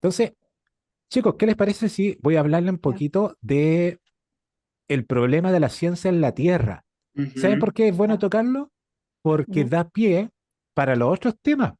Entonces, chicos, ¿qué les parece si voy a hablarle un Ya, poquito de el problema de la ciencia en la Tierra? ¿Saben Ujú. por qué es bueno ya, tocarlo? Porque ya. da pie para los otros temas,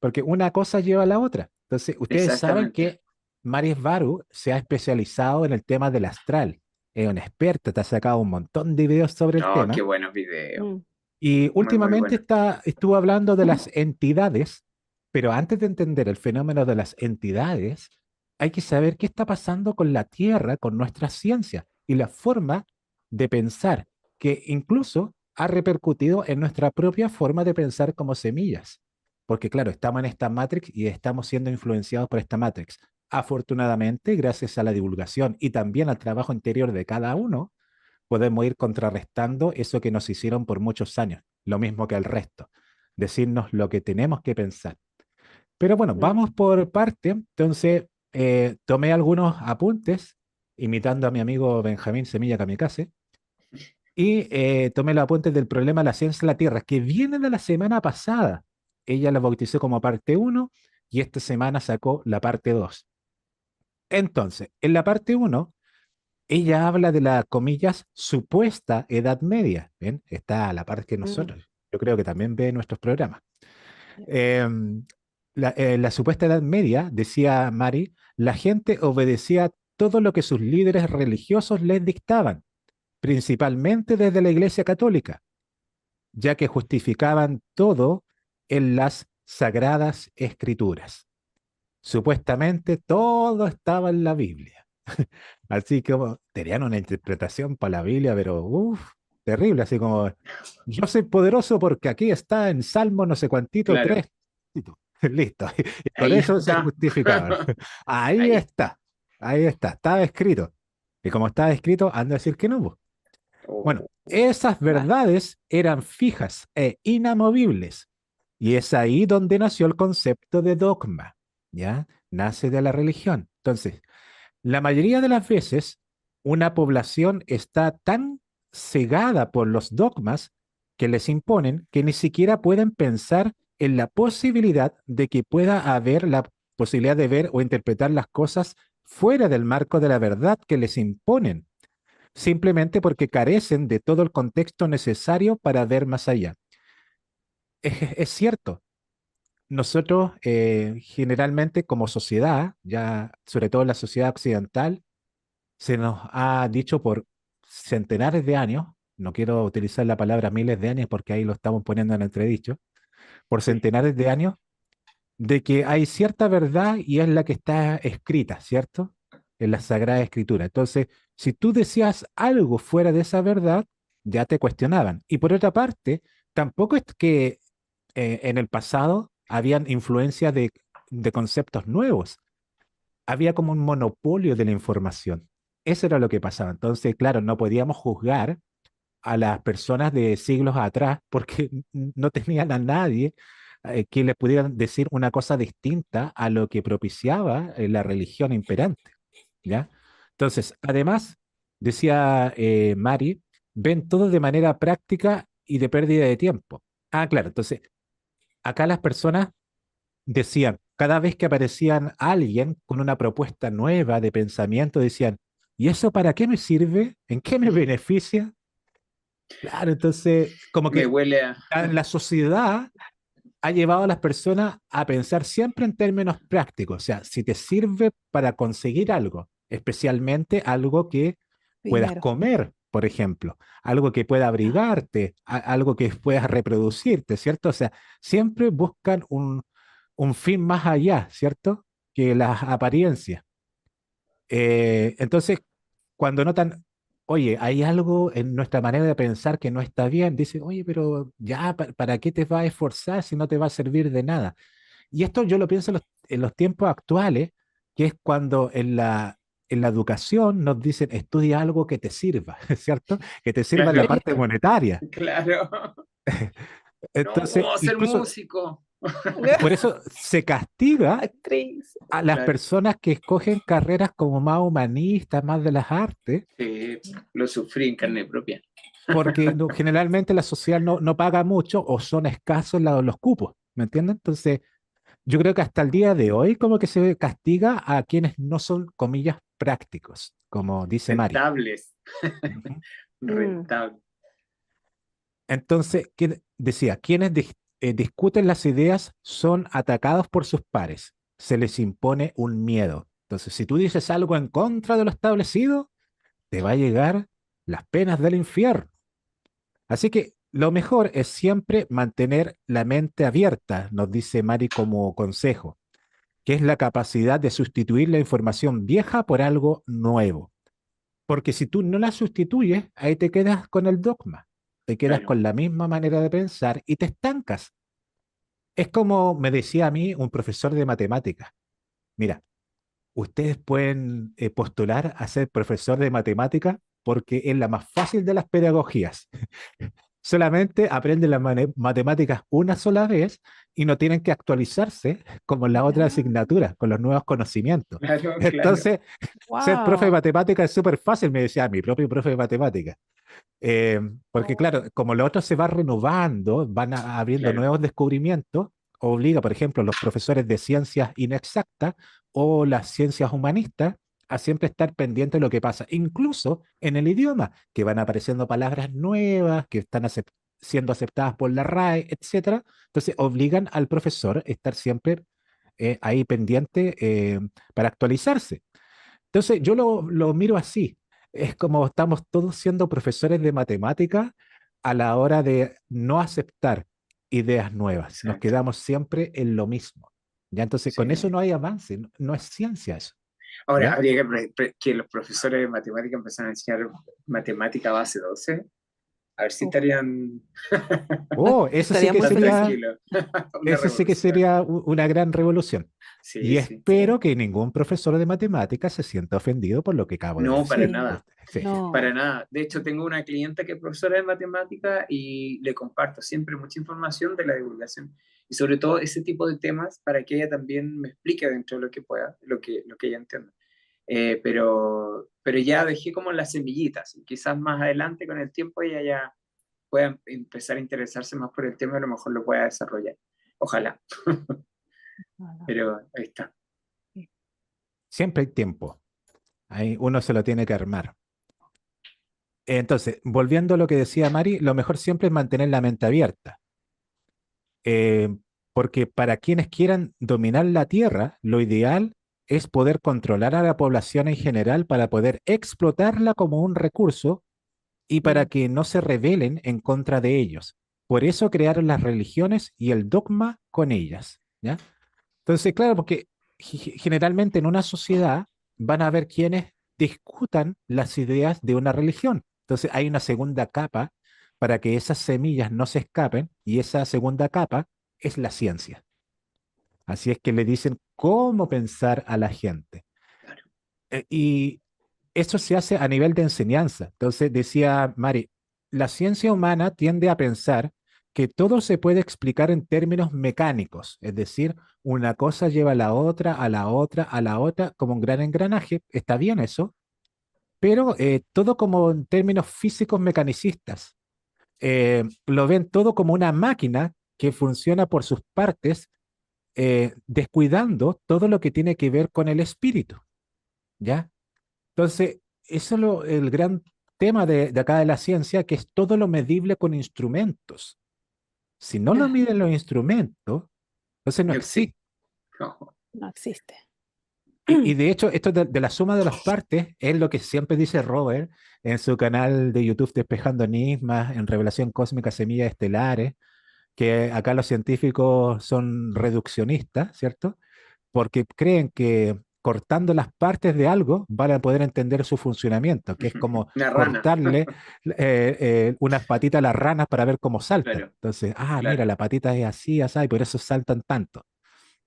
porque una cosa lleva a la otra. Entonces, ustedes saben Exactamente. que Maris Baru se ha especializado en el tema del astral. Es una experta, te ha sacado un montón de videos sobre el Oh, qué tema. buenos videos. Mm, Y Muy, muy últimamente bueno. estuvo hablando de las entidades, pero antes de entender el fenómeno de las entidades, hay que saber qué está pasando con la Tierra, con nuestra ciencia y la forma de pensar, que incluso ha repercutido en nuestra propia forma de pensar como semillas. Porque claro, estamos en esta Matrix y estamos siendo influenciados por esta Matrix. Afortunadamente, gracias a la divulgación y también al trabajo interior de cada uno, podemos ir contrarrestando eso que nos hicieron por muchos años, lo mismo que el resto, decirnos lo que tenemos que pensar. Pero bueno, mm, vamos por parte. Entonces, tomé algunos apuntes, imitando a mi amigo Benjamín Semilla Kamikaze, y tomé los apuntes del problema de la ciencia de la Tierra, que viene de la semana pasada. Ella la bautizó como parte uno y esta semana sacó la parte 2. Entonces, en la parte uno ella habla de la, comillas, supuesta Edad Media. ¿Ven? Está a la par que mm, nosotros. Yo creo que también ve nuestros programas. ya, Em, la supuesta Edad Media, decía Mari, la gente obedecía todo lo que sus líderes religiosos les dictaban, principalmente desde la Iglesia Católica, ya que justificaban todo en las sagradas escrituras. Supuestamente todo estaba en la Biblia. Así que tenían una interpretación para la Biblia, pero terrible, así como yo soy poderoso porque aquí está en Salmo no sé cuantito Claro. 3. Listo. Y con Ahí eso se está. justificaban. Ahí Ahí. está. Ahí está. Estaba escrito. Y como estaba escrito, anda a decir que no, po. Bueno, Oh, esas va, verdades eran fijas e inamovibles. Y es ahí donde nació el concepto de dogma, ¿ya? Nace de la religión. Entonces, la mayoría de las veces, una población está tan cegada por los dogmas que les imponen que ni siquiera pueden pensar en la posibilidad de que pueda haber la posibilidad de ver o interpretar las cosas fuera del marco de la verdad que les imponen, simplemente porque carecen de todo el contexto necesario para ver más allá. Es cierto, nosotros generalmente como sociedad, ya sobre todo en la sociedad occidental, se nos ha dicho por centenares de años, no quiero utilizar la palabra miles de años porque ahí lo estamos poniendo en entredicho, por sí. centenares de años, de que hay cierta verdad y es la que está escrita, ¿cierto? En la Sagrada Escritura. Entonces, si tú decías algo fuera de esa verdad, ya te cuestionaban. Y por otra parte, tampoco es que en el pasado habían influencia de conceptos nuevos, había como un monopolio de la información. Eso era lo que pasaba. Entonces, claro, no podíamos juzgar a las personas de siglos atrás porque no tenían a nadie que le pudieran decir una cosa distinta a lo que propiciaba la religión imperante, ¿ya? Entonces, además, decía Mari, ven todo de manera práctica y de pérdida de tiempo. Ah, claro, entonces, acá las personas decían, cada vez que aparecían alguien con una propuesta nueva de pensamiento, decían, ¿y eso para qué me sirve? ¿En qué me beneficia? Claro, entonces, como Me que huele a. la sociedad ha llevado a las personas a pensar siempre en términos prácticos, o sea, si te sirve para conseguir algo, especialmente algo que puedas dinero. comer, por ejemplo, algo que pueda Ya, abrigarte, algo que puedas reproducirte, ¿cierto? O sea, siempre buscan un fin más allá, ¿cierto? Que las apariencias. Entonces, cuando notan, oye, hay algo en nuestra manera de pensar que no está bien, dicen, oye, pero ya, ¿para qué te vas a esforzar si no te va a servir de nada? Y esto yo lo pienso en los tiempos actuales, que es cuando en la educación nos dicen, estudia algo que te sirva, ¿cierto? Que te sirva en la Claro. parte monetaria. Claro. No, Entonces, ¿cómo ser incluso músico? por eso se castiga actriz. a las Claro. personas que escogen carreras como más humanistas, más de las artes, Sí, lo sufrí en carne propia. porque generalmente la sociedad no paga mucho o son escasos los cupos, ¿me entienden? Entonces, yo creo que hasta el día de hoy como que se castiga a quienes no son, comillas, prácticos, como dice Mari. Rentables. Ujú. Rentable. Entonces, decía, quienes discuten las ideas son atacados por sus pares, se les impone un miedo. Entonces, si tú dices algo en contra de lo establecido, te va a llegar las penas del infierno. Así que lo mejor es siempre mantener la mente abierta, nos dice Mari como consejo, que es la capacidad de sustituir la información vieja por algo nuevo. Porque si tú no la sustituyes, ahí te quedas con el dogma, te quedas Claro. con la misma manera de pensar y te estancas. Es como me decía a mí un profesor de matemáticas. Mira, ustedes pueden postular a ser profesor de matemáticas porque es la más fácil de las pedagogías. Solamente aprenden las matemáticas una sola vez y no tienen que actualizarse como en la otra Ya. asignatura, con los nuevos conocimientos. Claro, claro. Entonces, ser profe de Wow. matemáticas es súper fácil, me decía mi propio profe de matemáticas. Porque claro, Oh, como lo otro se va renovando, van abriendo Claro. nuevos descubrimientos, obliga, por ejemplo, a los profesores de ciencias inexactas o las ciencias humanistas a siempre estar pendientes de lo que pasa, incluso en el idioma, que van apareciendo palabras nuevas, que están siendo aceptadas por la RAE, etcétera. Entonces, obligan al profesor a estar siempre ahí pendiente para actualizarse. Entonces, yo lo miro así. Es como estamos todos siendo profesores de matemática a la hora de no aceptar ideas nuevas. Nos Exacto. quedamos siempre en lo mismo. ¿Ya? Entonces, con eso Sí. no hay avance, no, no es ciencia eso. Ahora, ¿Ya? habría que los profesores de matemática empezaran a enseñar matemática base 12. A ver si uf. estarían Oh, eso sí Estaría que muy tan feliz. sería, tranquilos. Una eso sí que revolución. sería una gran revolución. Sí, Y sí. espero Sí. que ningún profesor de matemáticas se sienta ofendido por lo que acabo de No, para decir. Sí. nada. Sí. Para No. nada. De hecho, tengo una clienta que es profesora de matemática y le comparto siempre mucha información de la divulgación y sobre todo ese tipo de temas para que ella también me explique dentro de lo que pueda, lo que ella entienda. Pero ya dejé como las semillitas y quizás más adelante con el tiempo ella ya pueda empezar a interesarse más por el tema y a lo mejor lo pueda desarrollar. Ojalá, No, no. pero ahí está. Sí. Siempre hay tiempo. Ahí uno se lo tiene que armar. Entonces, volviendo a lo que decía Mari, lo mejor siempre es mantener la mente abierta, eh, porque para quienes quieran dominar la Tierra, lo ideal es poder controlar a la población en general para poder explotarla como un recurso y para Mm. que no se rebelen en contra de ellos. Por eso crearon las religiones y el dogma con ellas, ¿ya? Entonces, claro, porque generalmente en una sociedad van a haber quienes discutan las ideas de una religión. Entonces hay una segunda capa para que esas semillas no se escapen y esa segunda capa es la ciencia. Así es que le dicen cómo pensar a la gente. Claro. Y eso se hace a nivel de enseñanza. Entonces decía Mari, la ciencia humana tiende a pensar que todo se puede explicar en términos mecánicos, es decir, una cosa lleva a la otra, a la otra, a la otra, como un gran engranaje. Está bien eso, pero todo como en términos físicos mecanicistas. Lo ven todo como una máquina que funciona por sus partes, descuidando todo lo que tiene que ver con el espíritu, ¿ya? Entonces, eso es el gran tema de acá de la ciencia, que es todo lo medible con instrumentos. Si no lo Ah, miden los instrumentos, entonces no No existe. existe. No. no existe. Y de hecho, esto de la suma de las partes es lo que siempre dice Robert en su canal de YouTube Despejando Enigmas, en Revelación Cósmica Semillas Estelares, que acá los científicos son reduccionistas, ¿cierto? Porque creen que cortando las partes de algo van a poder entender su funcionamiento, que es como Una rana. cortarle unas patitas a las ranas para ver cómo saltan. Claro, Entonces, mira, claro. la patita es así, así, y por eso saltan tanto,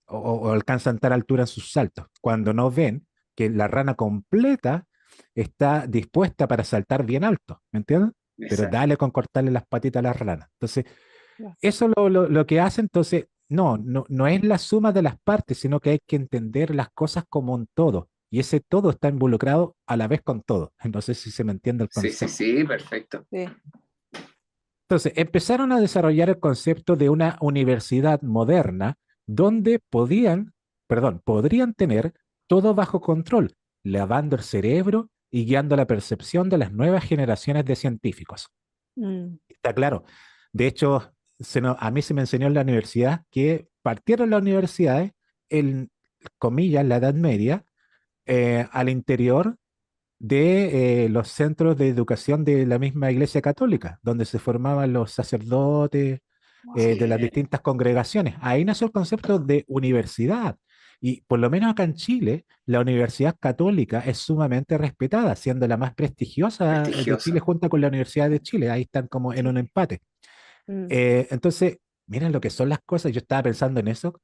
o alcanzan tal altura en sus saltos, cuando no ven que la rana completa está dispuesta para saltar bien alto, ¿me entiendes? Pero Exacto. dale con cortarle las patitas a la rana. Entonces, Ya. eso lo que hace, entonces, no es la suma de las partes, sino que hay que entender las cosas como un todo. Y ese todo está involucrado a la vez con todo. No sé si se me entiende el Sí, sí, concepto. sí, perfecto. Sí. Entonces, empezaron a desarrollar el concepto de una universidad moderna donde podrían tener todo bajo control, lavando el cerebro y guiando la percepción de las nuevas generaciones de científicos. Mm. Está claro. De hecho, a mí se me enseñó en la universidad que partieron las universidades en, comillas, la Edad Media, al interior de los centros de educación de la misma Iglesia Católica, donde se formaban los sacerdotes de las Sí, distintas congregaciones. Ahí nació el concepto de universidad. Y por lo menos acá en Chile, la Universidad Católica es sumamente respetada, siendo la más prestigiosa de Chile prestigioso. junto con la Universidad de Chile. Ahí están como en Sí. un empate. Mm. Entonces, miren lo que son las cosas. Yo estaba pensando en eso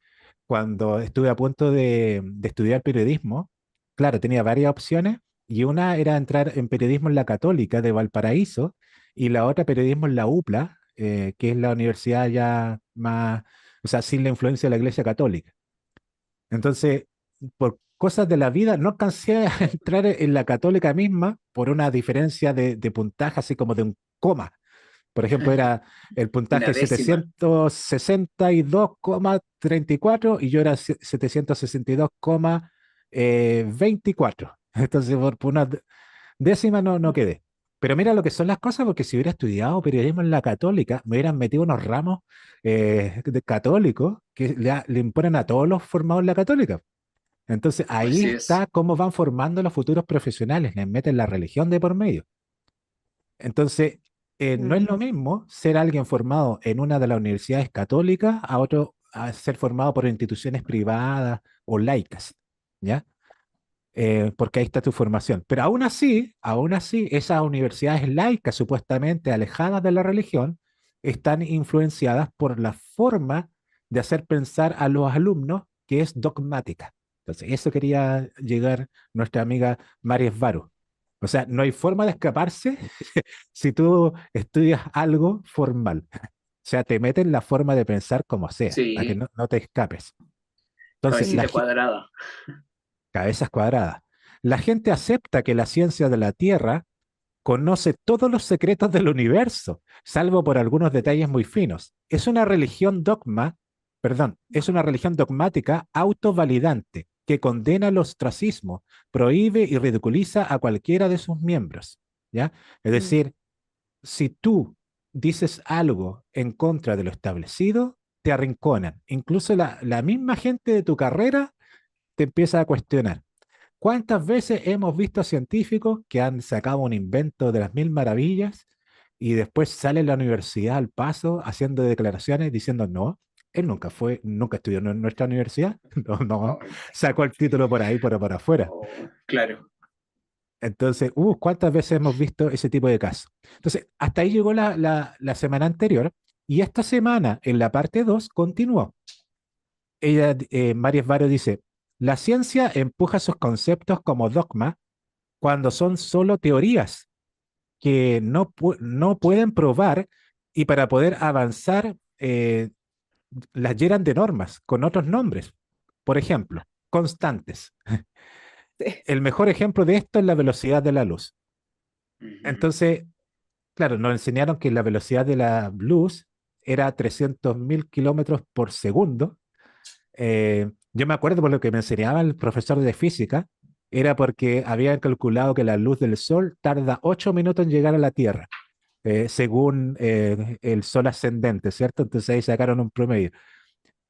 cuando estuve a punto de estudiar periodismo. Claro, tenía varias opciones y una era entrar en periodismo en la Católica de Valparaíso y la otra periodismo en la UPLA, que es la universidad ya más, o sea, sin la influencia de la Iglesia Católica. Entonces, por cosas de la vida, no alcancé a entrar en la Católica misma por una diferencia de puntaje, así como de un coma. Por ejemplo, era el Una puntaje décima. 762,34 y yo era 762,24. Entonces, por una décima no quedé. Pero mira lo que son las cosas, porque si hubiera estudiado periodismo en la Católica, me hubieran metido unos ramos de católicos que le imponen a todos los formados en la Católica. Entonces, ahí Así es. está cómo van formando los futuros profesionales, les meten la religión de por medio. Entonces, no es Mm. lo mismo ser alguien formado en una de las universidades católicas a otro a ser formado por instituciones privadas o laicas, ¿ya? Porque ahí está tu formación. Pero aún así, esas universidades laicas, supuestamente alejadas de la religión, están influenciadas por la forma de hacer pensar a los alumnos que es dogmática. Entonces, eso quería llegar nuestra amiga María Esvaro. O sea, no hay forma de escaparse si tú estudias algo formal. O sea, te meten la forma de pensar como sea, para que Sí, no te escapes. Entonces, cabecita cuadrada. cabezas cuadradas. La gente acepta que la ciencia de la Tierra conoce todos los secretos del universo, salvo por algunos detalles muy finos. Es una religión dogmática autovalidante que condena el ostracismo, prohíbe y ridiculiza a cualquiera de sus miembros, ¿ya? Es Mm. decir, si tú dices algo en contra de lo establecido, te arrinconan. Incluso la misma gente de tu carrera te empieza a cuestionar. ¿Cuántas veces hemos visto científicos que han sacado un invento de las mil maravillas y después sale la universidad al paso haciendo declaraciones diciendo no, él nunca estudió en nuestra universidad, no, Ay, sacó el título por ahí, por afuera. oh, claro. Entonces, ¿cuántas veces hemos visto ese tipo de casos? Entonces, hasta ahí llegó la semana anterior y esta semana, en la parte 2 continuó. María Esvaro dice, la ciencia empuja sus conceptos como dogma cuando son solo teorías que no pueden probar y para poder avanzar las llenan de normas con otros nombres. Por ejemplo, constantes. Sí. El mejor ejemplo de esto es la velocidad de la luz. Ujú. Entonces, claro, nos enseñaron que la velocidad de la luz era 300.000 kilómetros por segundo. Yo me acuerdo por lo que me enseñaba el profesor de física, era porque habían calculado que la luz del sol tarda 8 minutos en llegar a la Tierra, según el sol ascendente, ¿cierto? Entonces ahí sacaron un promedio.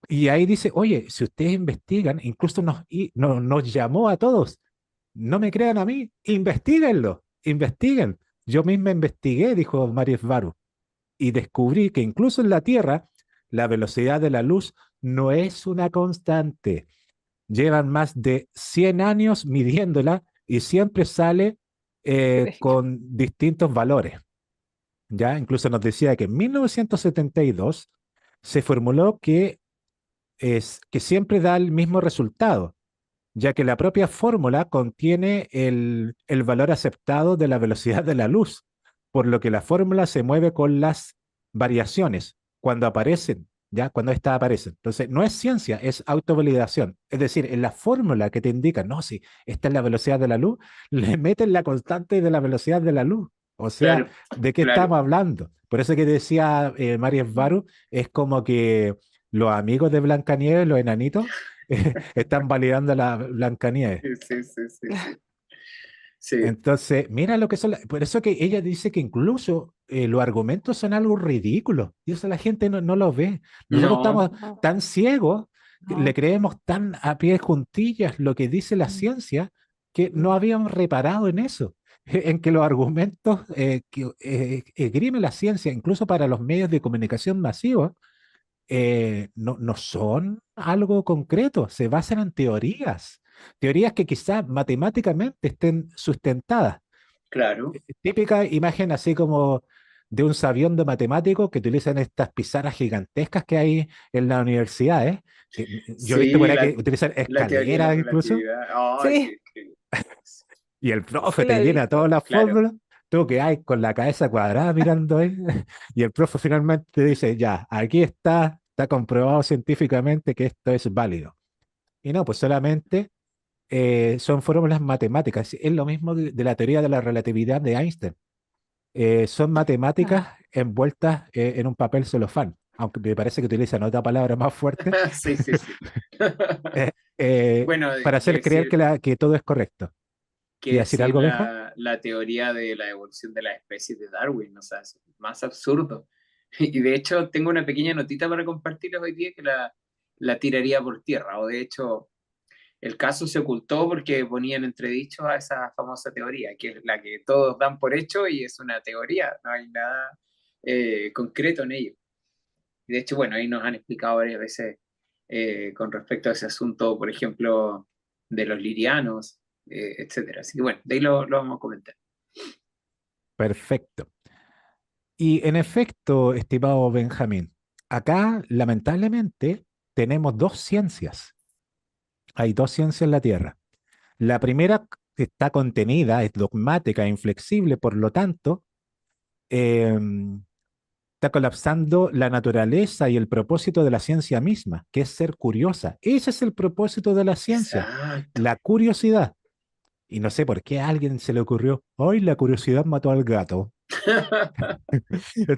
Y ahí dice, oye, si ustedes investigan, incluso nos llamó a todos, no me crean a mí, investiguenlo, investiguen. Yo misma investigué, dijo Mario Varu, y descubrí que incluso en la Tierra la velocidad de la luz no es una constante. Llevan más de 100 años midiéndola y siempre sale Increíble. con distintos valores. Ya incluso nos decía que en 1972 se formuló que siempre da el mismo resultado, ya que la propia fórmula contiene el valor aceptado de la velocidad de la luz, por lo que la fórmula se mueve con las variaciones cuando aparecen, ¿ya? Cuando estas aparecen. Entonces, no es ciencia, es autovalidación. Es decir, en la fórmula que te indica, no, si esta es la velocidad de la luz, le meten la constante de la velocidad de la luz. O sea, Claro, ¿de qué claro. estamos hablando? Por eso que decía María Esvaro, es como que los amigos de Blancanieves, los enanitos, están validando a la Blancanieves. Sí, sí, sí, sí. Sí, Entonces, mira lo que son. Por eso que ella dice que incluso los argumentos son algo ridículo. Y eso la gente no lo ve. Nosotros no, estamos No, tan ciegos, que le no. creemos tan a pie juntillas lo que dice la Mm, ciencia, que no mm. habíamos reparado en eso. En que los argumentos que esgrime la ciencia, incluso para los medios de comunicación masivos, no son algo concreto, se basan en teorías. Teorías que quizás matemáticamente estén sustentadas. claro. Típica imagen así como de un sabiondo matemático que utilizan estas pizarras gigantescas que hay en las universidades. Que yo he visto por Sí, ahí que utilizan la teoría de la escaleras incluso, relatividad. Ay, Sí, qué y el sí profe la te he llena todas visto. las claro. fórmulas, tú que hay con la cabeza cuadrada mirando ahí, y el profe finalmente te dice, ya, aquí está comprobado científicamente que esto es válido. Y no, pues solamente son fórmulas matemáticas. Es lo mismo de la teoría de la relatividad de Einstein. Son matemáticas Ah, envueltas en un papel celofán, aunque me parece que utilizan otra palabra más fuerte, Sí, sí, sí. eh, Bueno, para que hacer creer decir, que todo es correcto. que ¿Y decir decir algo, Benja? la teoría de la evolución de las especies de Darwin, o sea, es más absurdo. Y de hecho, tengo una pequeña notita para compartirles hoy día que la tiraría por tierra, o de hecho, el caso se ocultó porque ponían entredicho a esa famosa teoría, que es la que todos dan por hecho y es una teoría, no hay nada concreto en ello. Y de hecho, bueno, ahí nos han explicado varias veces con respecto a ese asunto, por ejemplo, de los lirianos, etcétera. Así que bueno, de ahí lo vamos a comentar. Perfecto. Y en efecto, estimado Benjamín, acá lamentablemente tenemos dos ciencias. Hay dos ciencias en la Tierra. La primera está contenida, es dogmática e inflexible, por lo tanto, em, está colapsando la naturaleza y el propósito de la ciencia misma, que es ser curiosa. Ese es el propósito de la ciencia, Exacto. la curiosidad. Y no sé por qué a alguien se le ocurrió, hoy la curiosidad mató al gato.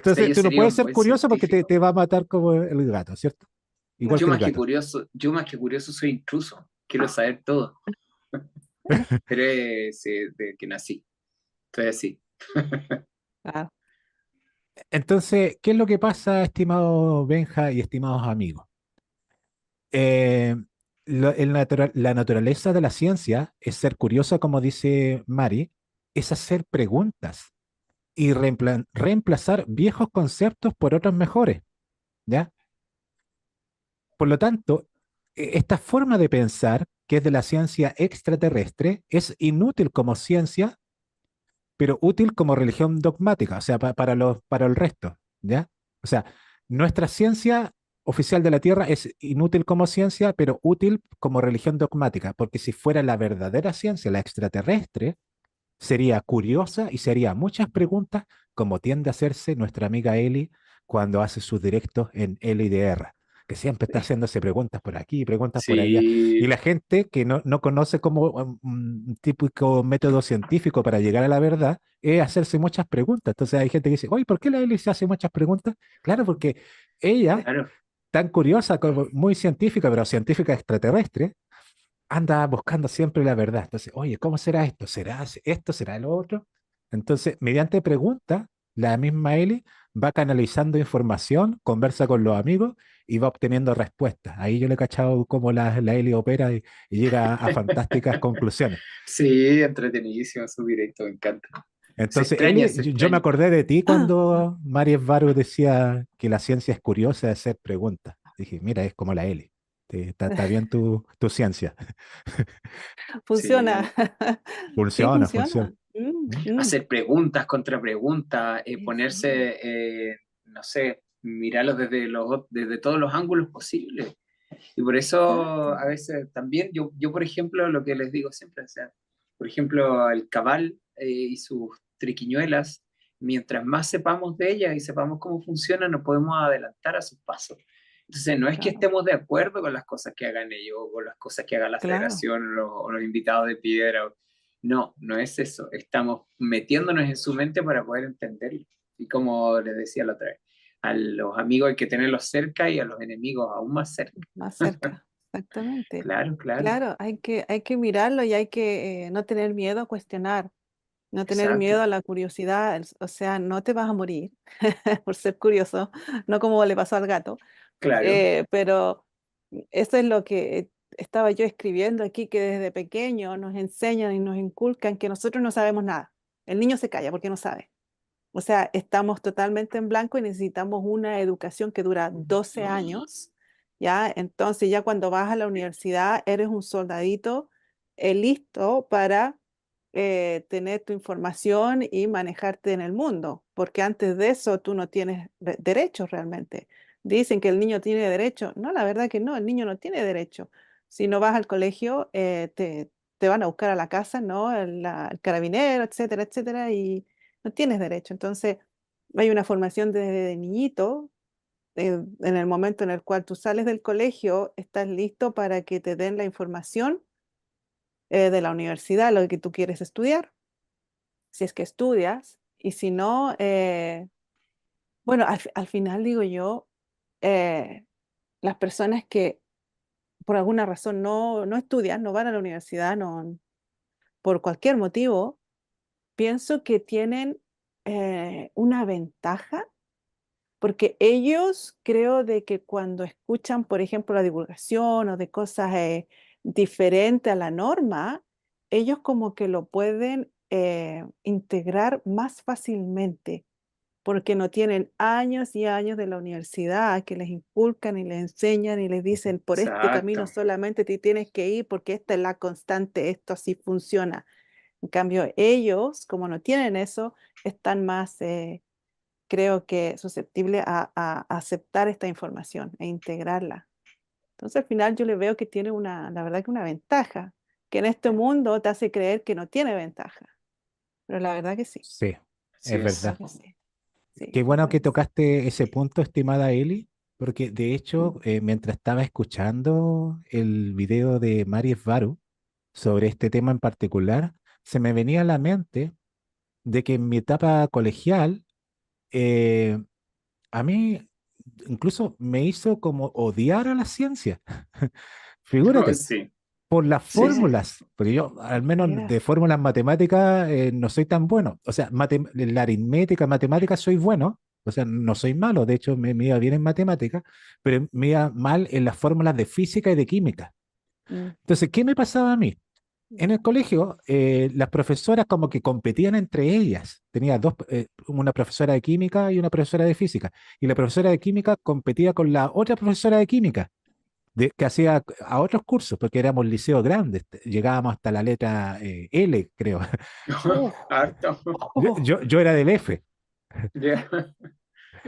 O sea, Entonces, yo tú no sería puedes un ser buen curioso porque científico. te va a matar como el gato, ¿cierto? Igual que el gato. Yo más que curioso soy intruso. Quiero saber todo. Pero es de que nací. Estoy así. ah, Entonces, ¿qué es lo que pasa, estimado Benja y estimados amigos? Eh, la naturaleza de la ciencia es ser curiosa, como dice Mari, es hacer preguntas y reemplazar viejos conceptos por otros mejores, ¿ya? Por lo tanto, esta forma de pensar, que es de la ciencia extraterrestre, es inútil como ciencia, pero útil como religión dogmática, o sea, para el resto, ¿ya? O sea, nuestra ciencia oficial de la Tierra es inútil como ciencia, pero útil como religión dogmática, porque si fuera la verdadera ciencia, la extraterrestre, sería curiosa y se haría muchas preguntas, como tiende a hacerse nuestra amiga Eli cuando hace sus directos en Eli de R, que siempre está haciéndose preguntas por aquí, preguntas por allá. Y Sí, la gente que no conoce como un típico método científico para llegar a la verdad es hacerse muchas preguntas. Entonces hay gente que dice, oye, ¿por qué la Eli se hace muchas preguntas? Claro, porque ella, claro. tan curiosa, como muy científica, pero científica extraterrestre, anda buscando siempre la verdad. Entonces, oye, ¿cómo será esto? ¿Será esto? ¿Será lo otro? Entonces, mediante preguntas, la misma Eli va canalizando información, conversa con los amigos y va obteniendo respuestas. Ahí yo le he cachado cómo la Eli opera y llega a fantásticas conclusiones. Sí, entretenidísimo su directo, me encanta. Entonces, Eli, Se yo me extraña. acordé de ti ah, cuando María Varu decía que la ciencia es curiosa de hacer preguntas. Dije, mira, es como la Eli. Está bien tu ciencia. Sí. funciona. Sí, Funciona, funciona. funciona. Hacer preguntas contra preguntas, Sí. ponerse, no sé, mirarlos desde todos los ángulos posibles. Y por eso Exacto. a veces también, yo por ejemplo, lo que les digo siempre, o sea, por ejemplo, el cabal y sus triquiñuelas, mientras más sepamos de ellas y sepamos cómo funcionan, nos podemos adelantar a sus pasos. Entonces, no es que Claro, estemos de acuerdo con las cosas que hagan ellos, o con las cosas que haga la claro. federación, o los invitados de piedra. No, no es eso. Estamos metiéndonos en su mente para poder entenderlo. Y como les decía la otra vez, a los amigos hay que tenerlos cerca y a los enemigos aún más cerca. Más cerca, exactamente. Claro, claro, Claro, hay que mirarlo y hay que no tener miedo a cuestionar, no tener miedo exacto, a la curiosidad, o sea, no te vas a morir por ser curioso, no como le pasó al gato, claro, pero eso es lo que estaba yo escribiendo aquí, que desde pequeño nos enseñan y nos inculcan que nosotros no sabemos nada. El niño se calla porque no sabe. O sea, estamos totalmente en blanco y necesitamos una educación que dura 12 años, ¿ya? Entonces ya cuando vas a la universidad eres un soldadito listo para tener tu información y manejarte en el mundo, porque antes de eso tú no tienes derechos realmente. Dicen que el niño tiene derecho. No, la verdad que no, el niño no tiene derecho. Si no vas al colegio, te van a buscar a la casa, ¿no? El carabinero, etcétera, etcétera, y no tienes derecho. Entonces, hay una formación desde niñito. En el momento en el cual tú sales del colegio, estás listo para que te den la información de la universidad, lo que tú quieres estudiar, si es que estudias, y si no, bueno, al final digo yo, eh, las personas que por alguna razón no estudian, no van a la universidad, no, por cualquier motivo, pienso que tienen una ventaja. Porque ellos creo de que cuando escuchan, por ejemplo, la divulgación o de cosas diferentes a la norma, ellos como que lo pueden integrar más fácilmente, porque no tienen años y años de la universidad que les inculcan y les enseñan y les dicen, por este camino exacto. solamente te tienes que ir porque esta es la constante, esto así funciona. En cambio, ellos, como no tienen eso, están más creo que susceptible a aceptar esta información e integrarla. Entonces, al final yo le veo que tiene la verdad que una ventaja, que en este mundo te hace creer que no tiene ventaja, pero la verdad que sí, Sí, Así es la es. verdad verdad. que sí, sí, Qué la bueno verdad que que sí. tocaste ese punto, estimada Eli, porque de Mm, hecho, mientras estaba escuchando el video de Marius Varu sobre este tema en particular, se me venía a la mente de que en mi etapa colegial, eh, a mí incluso me hizo como odiar a la ciencia. Oh, Figúrate, sí, por las sí, sí. fórmulas, porque yo al de menos de veras. fórmulas matemáticas no soy tan bueno. O sea, la aritmética, matemáticas soy bueno, o sea, no soy malo, de hecho me iba bien en matemáticas, pero me iba mal en las fórmulas de física y de química. Mm, Entonces, ¿qué me pasaba a mí? mm. En el colegio, las profesoras como que competían entre ellas. Tenía una profesora de química y una profesora de física. Y la profesora de química competía con la otra profesora de química que hacía a otros cursos, porque éramos liceo grandes, llegábamos hasta la letra L, creo. Uh, Harto. Yo era del F. Ya.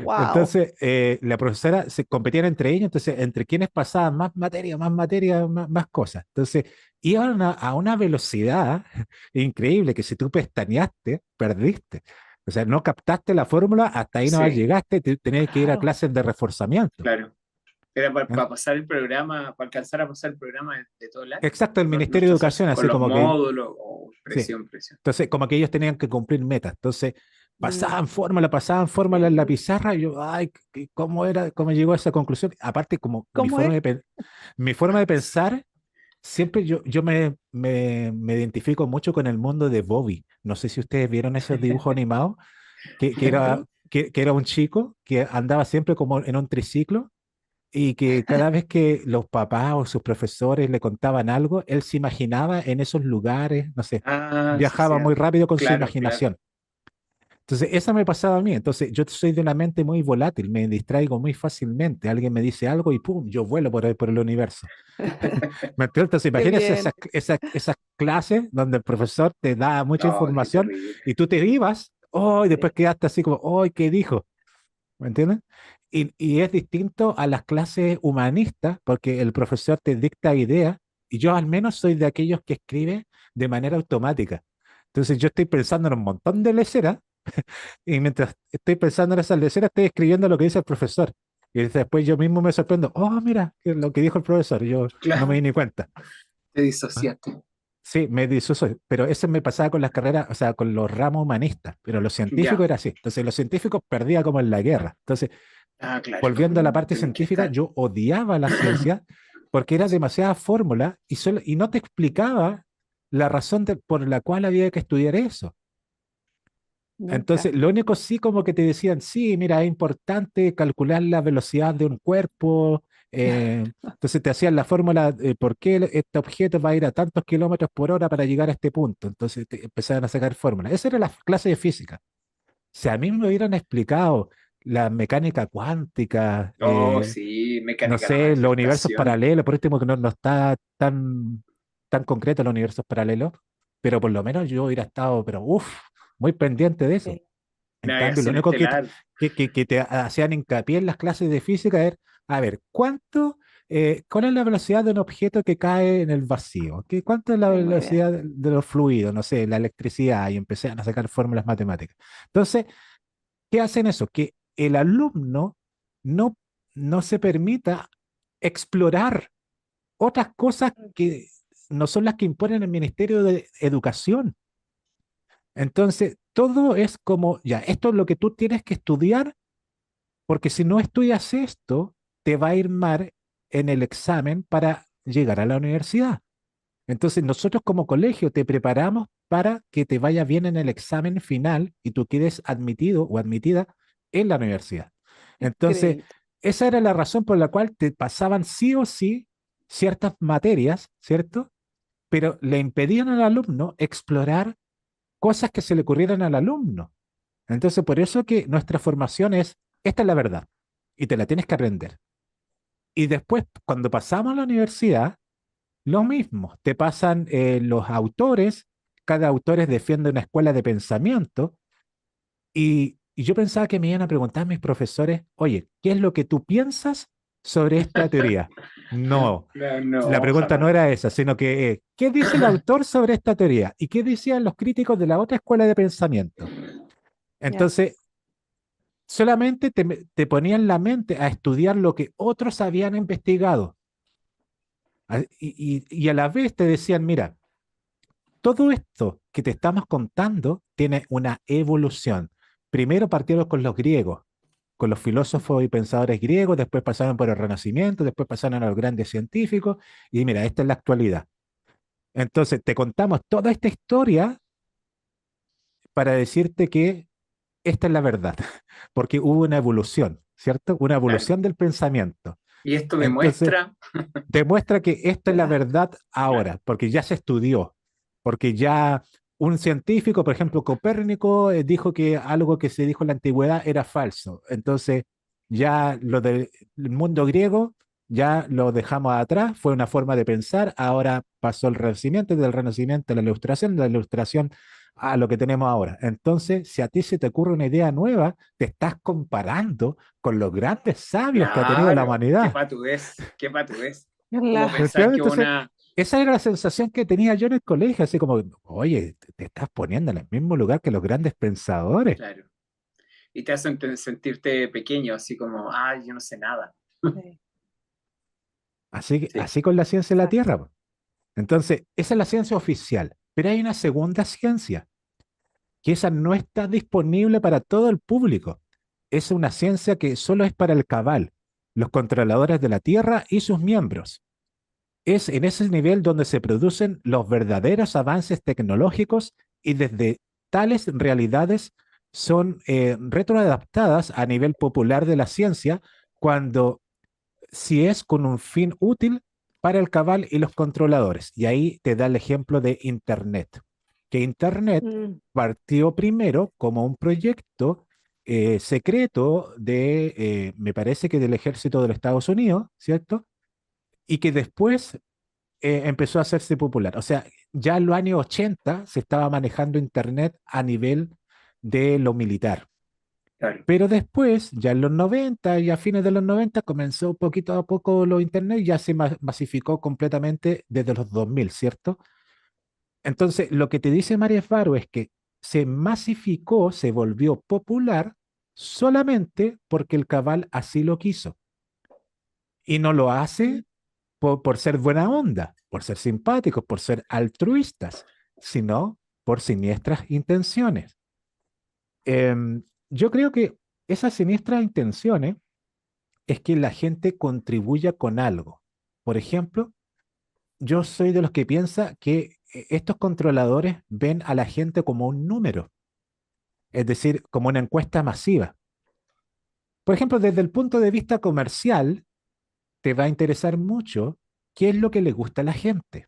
wow. Entonces, la profesora se competían entre ellos, entonces, entre quienes pasaban más materia, más cosas. Entonces, iban a una velocidad increíble que si tú pestañeaste, perdiste. O sea, no captaste la fórmula, hasta ahí no Sí, llegaste, tenías que ir a Claro. clases de reforzamiento. claro. Era ¿Eh? para pasar el programa, para alcanzar a pasar el programa de todo el año. Exacto, el Ministerio de Nuestros, Educación, con así los como que, módulos, oh, sí. presión, presión. Entonces, como que ellos tenían que cumplir metas. Entonces, Mm, pasaban fórmula en la pizarra, y yo, ay, ¿cómo era? ¿Cómo llegó a esa conclusión? Aparte, como ¿Cómo es? mi forma de pensar, siempre yo me identifico mucho con el mundo de Bobby. No sé si ustedes vieron esos dibujos animados, Bobby. que era un chico que andaba siempre como en un triciclo y que cada vez que los papás o sus profesores le contaban algo, él se imaginaba en esos lugares, no sé, Ah, sí, viajaba muy cierto. rápido con su Claro, claro. imaginación. Entonces, esa me pasaba a mí. Entonces, yo soy de una mente muy volátil, me distraigo muy fácilmente. Alguien me dice algo y ¡pum! Yo vuelo por el universo. ¿Me entiendes? Entonces, Qué imagínense bien. esas clases donde el profesor te da mucha Oh, qué información terrible. y tú te ibas, oh, y después Sí. quedaste así como, oh, ¿qué dijo? ¿Me entiendes? Y es distinto a las clases humanistas porque el profesor te dicta ideas y yo al menos soy de aquellos que escribe de manera automática. Entonces yo estoy pensando en un montón de leceras y mientras estoy pensando en esas leceras estoy escribiendo lo que dice el profesor. Y después yo mismo me sorprendo, oh, mira, lo que dijo el profesor, yo no me Claro, di ni cuenta. te ¿Ah? disociaste. Sí, me disocio, pero eso me pasaba con las carreras, o sea, con los ramos humanistas, pero los científicos Ya. era así. Entonces, los científicos perdía como en la guerra. Entonces, Ah, claro. Volviendo a la parte Tienen que científica, estar. yo odiaba la ciencia porque era demasiada fórmula y no te explicaba la razón por la cual había que estudiar eso. Nunca. Entonces, lo único sí como que te decían, sí, mira, es importante calcular la velocidad de un cuerpo. Entonces te hacían la fórmula de por qué este objeto va a ir a tantos kilómetros por hora para llegar a este punto. Entonces te empezaban a sacar fórmulas. Esa era la clase de física. Si a mí me hubieran explicado la mecánica cuántica, Oh, sí, no mecánica de la sé, los universos manifestación. paralelos, por último que no está tan concreto los universos paralelos, pero por lo menos yo hubiera estado, pero uff, muy pendiente de eso. Sí. En cambio, lo Navegación único estelar. que te hacían hincapié en las clases de física es, a ver, ¿cuál es la velocidad de un objeto que cae en el vacío? ¿Cuánto es la Sí, muy bien. velocidad de los fluidos? No sé, la electricidad, y empezaron a sacar fórmulas matemáticas. Entonces, ¿qué hacen eso? Que el alumno no, no se permita explorar otras cosas que no son las que imponen el Ministerio de Educación. Entonces, todo es como, ya, esto es lo que tú tienes que estudiar, porque si no estudias esto, te va a ir mal en el examen para llegar a la universidad. Entonces, nosotros como colegio te preparamos para que te vaya bien en el examen final y tú quedes admitido o admitida en la universidad. Entonces, Increíble. esa era la razón por la cual te pasaban sí o sí ciertas materias, ¿cierto? Pero le impedían al alumno explorar cosas que se le ocurrieran al alumno. Entonces, por eso que nuestra formación es, esta es la verdad, y te la tienes que aprender. Y después, cuando pasamos a la universidad, lo mismo, te pasan los autores, cada autor defiende una escuela de pensamiento, y yo pensaba que me iban a preguntar mis profesores, oye, ¿qué es lo que tú piensas sobre esta teoría? No, No, la no, pregunta no jamás. era esa, sino que, ¿qué dice el autor sobre esta teoría? ¿Y qué decían los críticos de la otra escuela de pensamiento? Ya. Entonces, solamente te ponían la mente a estudiar lo que otros habían investigado. Y a la vez te decían, mira, todo esto que te estamos contando tiene una evolución. Primero partieron con los griegos, con los filósofos y pensadores griegos, después pasaron por el Renacimiento, después pasaron a los grandes científicos, y mira, esta es la actualidad. Entonces, te contamos toda esta historia para decirte que esta es la verdad, porque hubo una evolución, ¿cierto? Una Claro. evolución del pensamiento. Y esto Entonces, demuestra, demuestra que esta es la Ya. verdad claro, ahora, porque ya se estudió, porque ya un científico, por ejemplo, Copérnico, dijo que algo que se dijo en la antigüedad era falso. Entonces, ya lo del mundo griego ya lo dejamos atrás, fue una forma de pensar, ahora pasó el Renacimiento, y del Renacimiento a la Ilustración, de la Ilustración a lo que tenemos ahora. Entonces, si a ti se te ocurre una idea nueva, te estás comparando con los grandes sabios que ha tenido la claro, qué humanidad. patudez, qué patudez. Como La- pensar ¿Entiendes? que Entonces, una, esa era la sensación que tenía yo en el colegio, así como, oye, te estás poniendo en el mismo lugar que los grandes pensadores. claro, y te hacen sentirte pequeño, así como, ay, yo no sé nada. Sí, Sí, Así con la ciencia de la exacto. Tierra, po. Entonces, esa es la ciencia oficial. Pero hay una segunda ciencia, que esa no está disponible para todo el público. Es una ciencia que solo es para el cabal, los controladores de la Tierra y sus miembros. Es en ese nivel donde se producen los verdaderos avances tecnológicos y desde tales realidades son retroadaptadas a nivel popular de la ciencia cuando si es con un fin útil para el cabal y los controladores. Y ahí te da el ejemplo de Internet, que Internet Mm, partió primero como un proyecto secreto me parece que del ejército de los Estados Unidos, ¿cierto? Y que después empezó a hacerse popular. O sea, ya en los años 80 se estaba manejando Internet a nivel de lo militar. claro. Pero después, ya en los 90 y a fines de los 90 comenzó poquito a poco lo Internet y ya se masificó completamente desde los 2000, ¿cierto? Entonces, lo que te dice María Faro es que se masificó, se volvió popular solamente porque el cabal así lo quiso. Y no lo mm, hace por ser buena onda, por ser simpáticos, por ser altruistas, sino por siniestras intenciones. Yo creo que esas siniestras intenciones es que la gente contribuya con algo. Por ejemplo, yo soy de los que piensa que estos controladores ven a la gente como un número, es decir, como una encuesta masiva. Por ejemplo, desde el punto de vista comercial, te va a interesar mucho qué es lo que le gusta a la gente,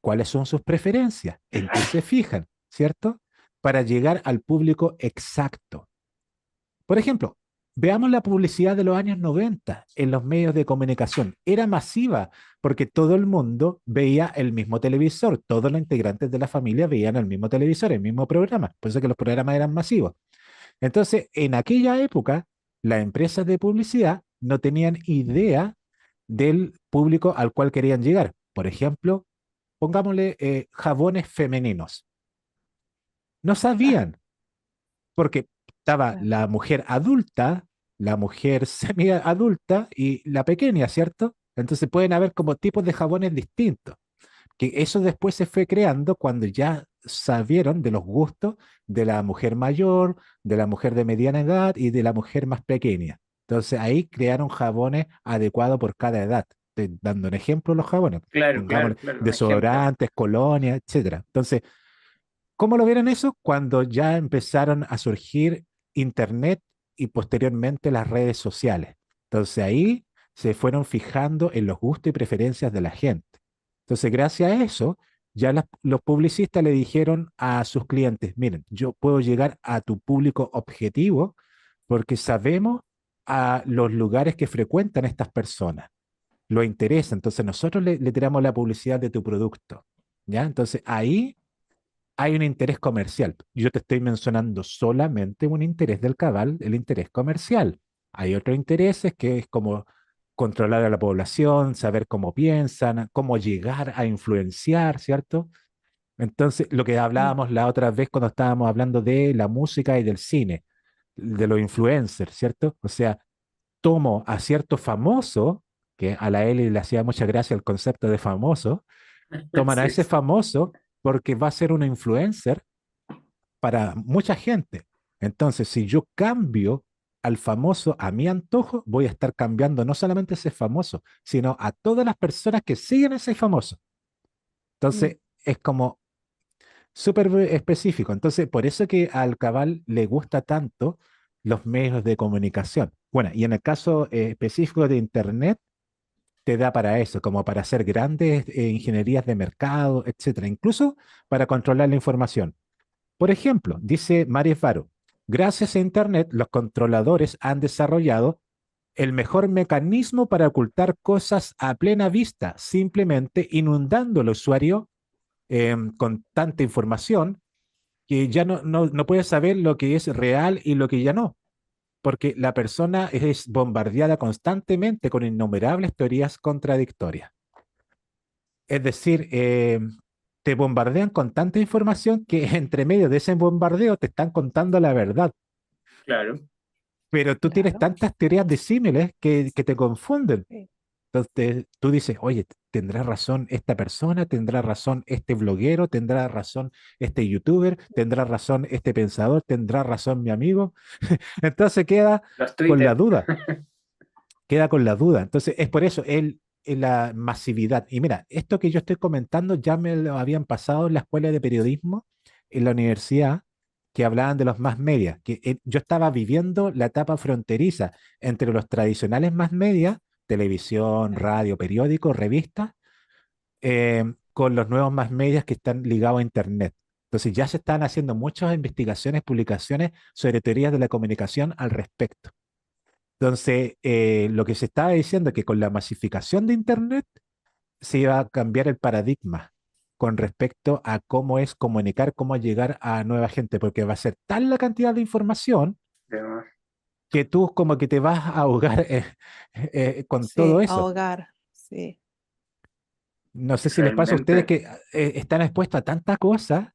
cuáles son sus preferencias, en qué se fijan, ¿cierto? Para llegar al público exacto. Por ejemplo, veamos la publicidad de los años 90 en los medios de comunicación. Era masiva porque todo el mundo veía el mismo televisor, todos los integrantes de la familia veían el mismo televisor, el mismo programa, por eso que los programas eran masivos. Entonces, en aquella época, las empresas de publicidad no tenían idea del público al cual querían llegar. Por ejemplo, pongámosle jabones femeninos. No Ah, sabían, porque estaba claro. la mujer adulta, la mujer semi-adulta y la pequeña, ¿cierto? Entonces pueden haber como tipos de jabones distintos, que eso después se fue creando cuando ya sabieron de los gustos de la mujer mayor, de la mujer de mediana edad y de la mujer más pequeña. Entonces ahí crearon jabones adecuados por cada edad. Estoy dando un ejemplo, los jabones, Claro, claro, pongámosle claro, un ejemplo. desodorantes, colonias, etcétera. Entonces, ¿cómo lo vieron eso? Cuando ya empezaron a surgir Internet y posteriormente las redes sociales. Entonces ahí se fueron fijando en los gustos y preferencias de la gente. Entonces, gracias a eso, ya los publicistas le dijeron a sus clientes, miren, yo puedo llegar a tu público objetivo porque sabemos a los lugares que frecuentan estas personas, lo interesa, entonces nosotros le tiramos la publicidad de tu producto, ¿ya? Entonces ahí hay un interés comercial. Yo te estoy mencionando solamente un interés del cabal, el interés comercial. Hay otros intereses que es como controlar a la población, saber cómo piensan, cómo llegar a influenciar, ¿cierto? Entonces, lo que Mm, hablábamos la otra vez cuando estábamos hablando de la música y del cine, de los influencers, ¿cierto? O sea, tomo a cierto famoso, que a la Eli le hacía mucha gracia el concepto de famoso, toman a Sí, ese sí. famoso porque va a ser un influencer para mucha gente. Entonces, si yo cambio al famoso a mi antojo, voy a estar cambiando no solamente a ese famoso, sino a todas las personas que siguen a ese famoso. mm, Entonces, es como súper específico. Entonces, por eso que al cabal le gusta tanto los medios de comunicación. Bueno, y en el caso específico de Internet, te da para eso, como para hacer grandes ingenierías de mercado, etcétera, incluso para controlar la información. Por ejemplo, dice Mario Faro, gracias a Internet, los controladores han desarrollado el mejor mecanismo para ocultar cosas a plena vista, simplemente inundando al usuario con tanta información que ya no puede saber lo que es real y lo que ya no, porque la persona es bombardeada constantemente con innumerables teorías contradictorias. Es decir, te bombardean con tanta información que entre medio de ese bombardeo te están contando la verdad, Claro. pero tú tienes claro. tantas teorías disímiles que te confunden. Sí. Entonces tú dices, oye, tendrá razón esta persona, tendrá razón este bloguero, tendrá razón este youtuber, tendrá razón este pensador, tendrá razón mi amigo. Entonces Los con la Twitter. duda, queda con la duda. Entonces es por eso la masividad. Y mira, esto que yo estoy comentando ya me lo habían pasado en la escuela de periodismo, en la universidad, que hablaban de los más media, que yo estaba viviendo la etapa fronteriza entre los tradicionales más media, televisión, radio, periódico, revistas, con los nuevos más medias que están ligados a Internet. Entonces ya se están haciendo muchas investigaciones, publicaciones sobre teorías de la comunicación al respecto. Entonces, lo que se estaba diciendo es que con la masificación de Internet se iba a cambiar el paradigma con respecto a cómo es comunicar, cómo llegar a nueva gente, porque va a ser tal la cantidad de información Pero, que tú como que te vas a ahogar con todo Sí, eso. ahogar. Sí, No sé si les pasa a ustedes realmente, que están expuestos a tanta cosa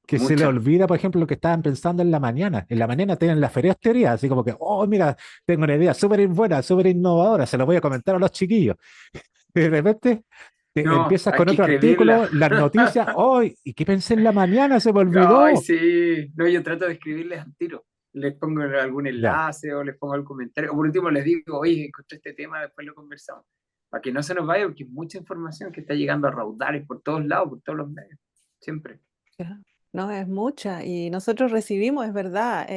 que se les mucha. olvida, por ejemplo, lo que estaban pensando en la mañana. En la mañana tienen las ferias teorías, así como que, oh, mira, tengo una idea súper buena, súper innovadora, se lo voy a comentar a los chiquillos. Y de repente No, empiezas hay con que otro escribirla. artículo, las noticias, hoy, ¿y qué pensé en la mañana? Se me Ay, olvidó. sí. No, yo trato de escribirles al tiro. les pongo algún Ya. enlace o les pongo algún comentario, o por último les digo, oye, encontré este tema, después lo conversamos, para que no se nos vaya, porque es mucha información que está llegando a raudales por todos lados, por todos los medios, siempre. Ya. No, es mucha. Y nosotros recibimos, es verdad,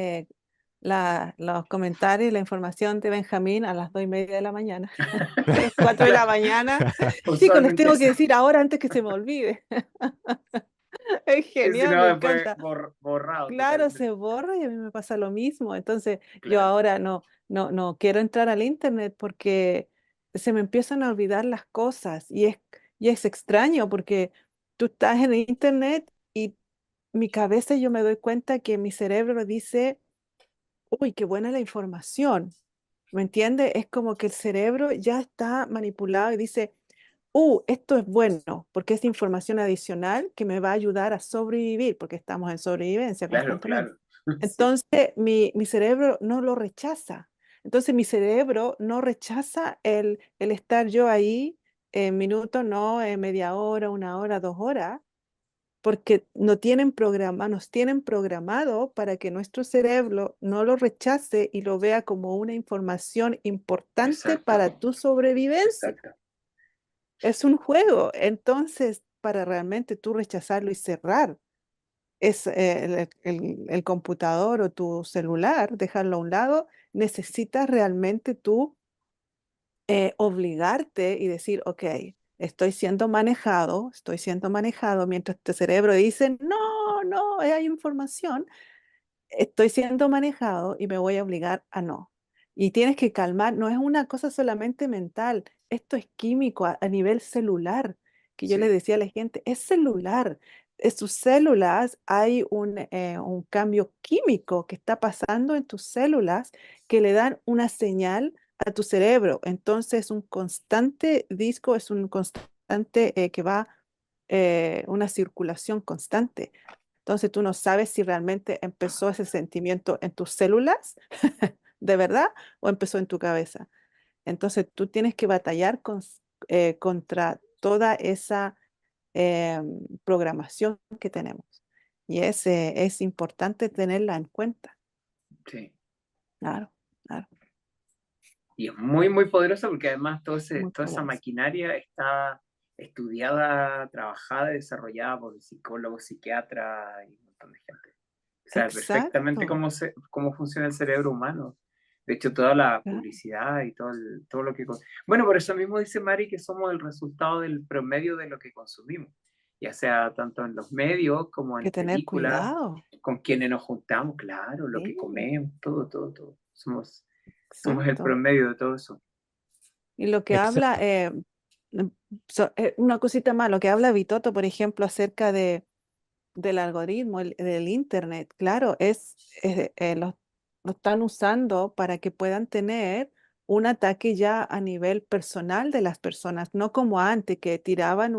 los comentarios y la información de Benjamín a las 2:30 de la mañana, a las 4 de la mañana. Chicos, les Usualmente tengo que eso. decir ahora antes que se me olvide. Es Si genial, no, me después encanta. borrado Claro, totalmente. se borra y a mí me pasa lo mismo. Entonces, yo Claro, ahora no quiero entrar al internet porque se me empiezan a olvidar las cosas y es extraño porque tú estás en el internet y mi cabeza yo me doy cuenta que mi cerebro dice, uy, qué buena la información. ¿Me entiendes? Es como que el cerebro ya está manipulado y dice, esto es bueno porque es información adicional que me va a ayudar a sobrevivir, porque estamos en sobrevivencia claro, constantemente. claro. Sí, Entonces, mi cerebro no lo rechaza. Entonces, mi cerebro no rechaza el estar yo ahí en minutos, no en media hora, 1 hora, 2 horas, porque nos tienen programado para que nuestro cerebro no lo rechace y lo vea como una información importante exacto, para tu sobrevivencia. exacto. Es un juego. Entonces, para realmente tú rechazarlo y cerrar el computador o tu celular, dejarlo a un lado, necesitas realmente tú obligarte y decir, ok, estoy siendo manejado, mientras tu cerebro dice, no, no, hay información, estoy siendo manejado y me voy a obligar a no. Y tienes que calmar, no es una cosa solamente mental, esto es químico a nivel celular, que yo le Sí, decía a la gente, es celular. En tus células hay un cambio químico que está pasando en tus células que le dan una señal a tu cerebro. Entonces, es un constante disco, es un constante que va, una circulación constante. Entonces tú no sabes si realmente empezó ese sentimiento en tus células, de verdad, o empezó en tu cabeza. Entonces tú tienes que batallar contra toda esa programación que tenemos. Y es importante tenerla en cuenta. sí. Claro, claro, Y es muy, muy poderoso porque además muy toda esa poderoso. maquinaria está estudiada, trabajada y desarrollada por psicólogos, psiquiatras y un montón de gente. Sabe perfectamente Exacto. cómo funciona el cerebro humano. De hecho, toda la Claro. publicidad y todo lo que... Bueno, por eso mismo dice Mari que somos el resultado del promedio de lo que consumimos, ya sea tanto en los medios como Que en tener películas, cuidado. con quienes nos juntamos, claro, lo que Sí, comemos, todo, todo, todo. Somos el exacto. promedio de todo eso. Y lo que habla, Exacto. mm, una cosita más, lo que habla Vitoto, por ejemplo, acerca del algoritmo, del internet, claro, lo están usando para que puedan tener un ataque ya a nivel personal de las personas, no como antes que tiraban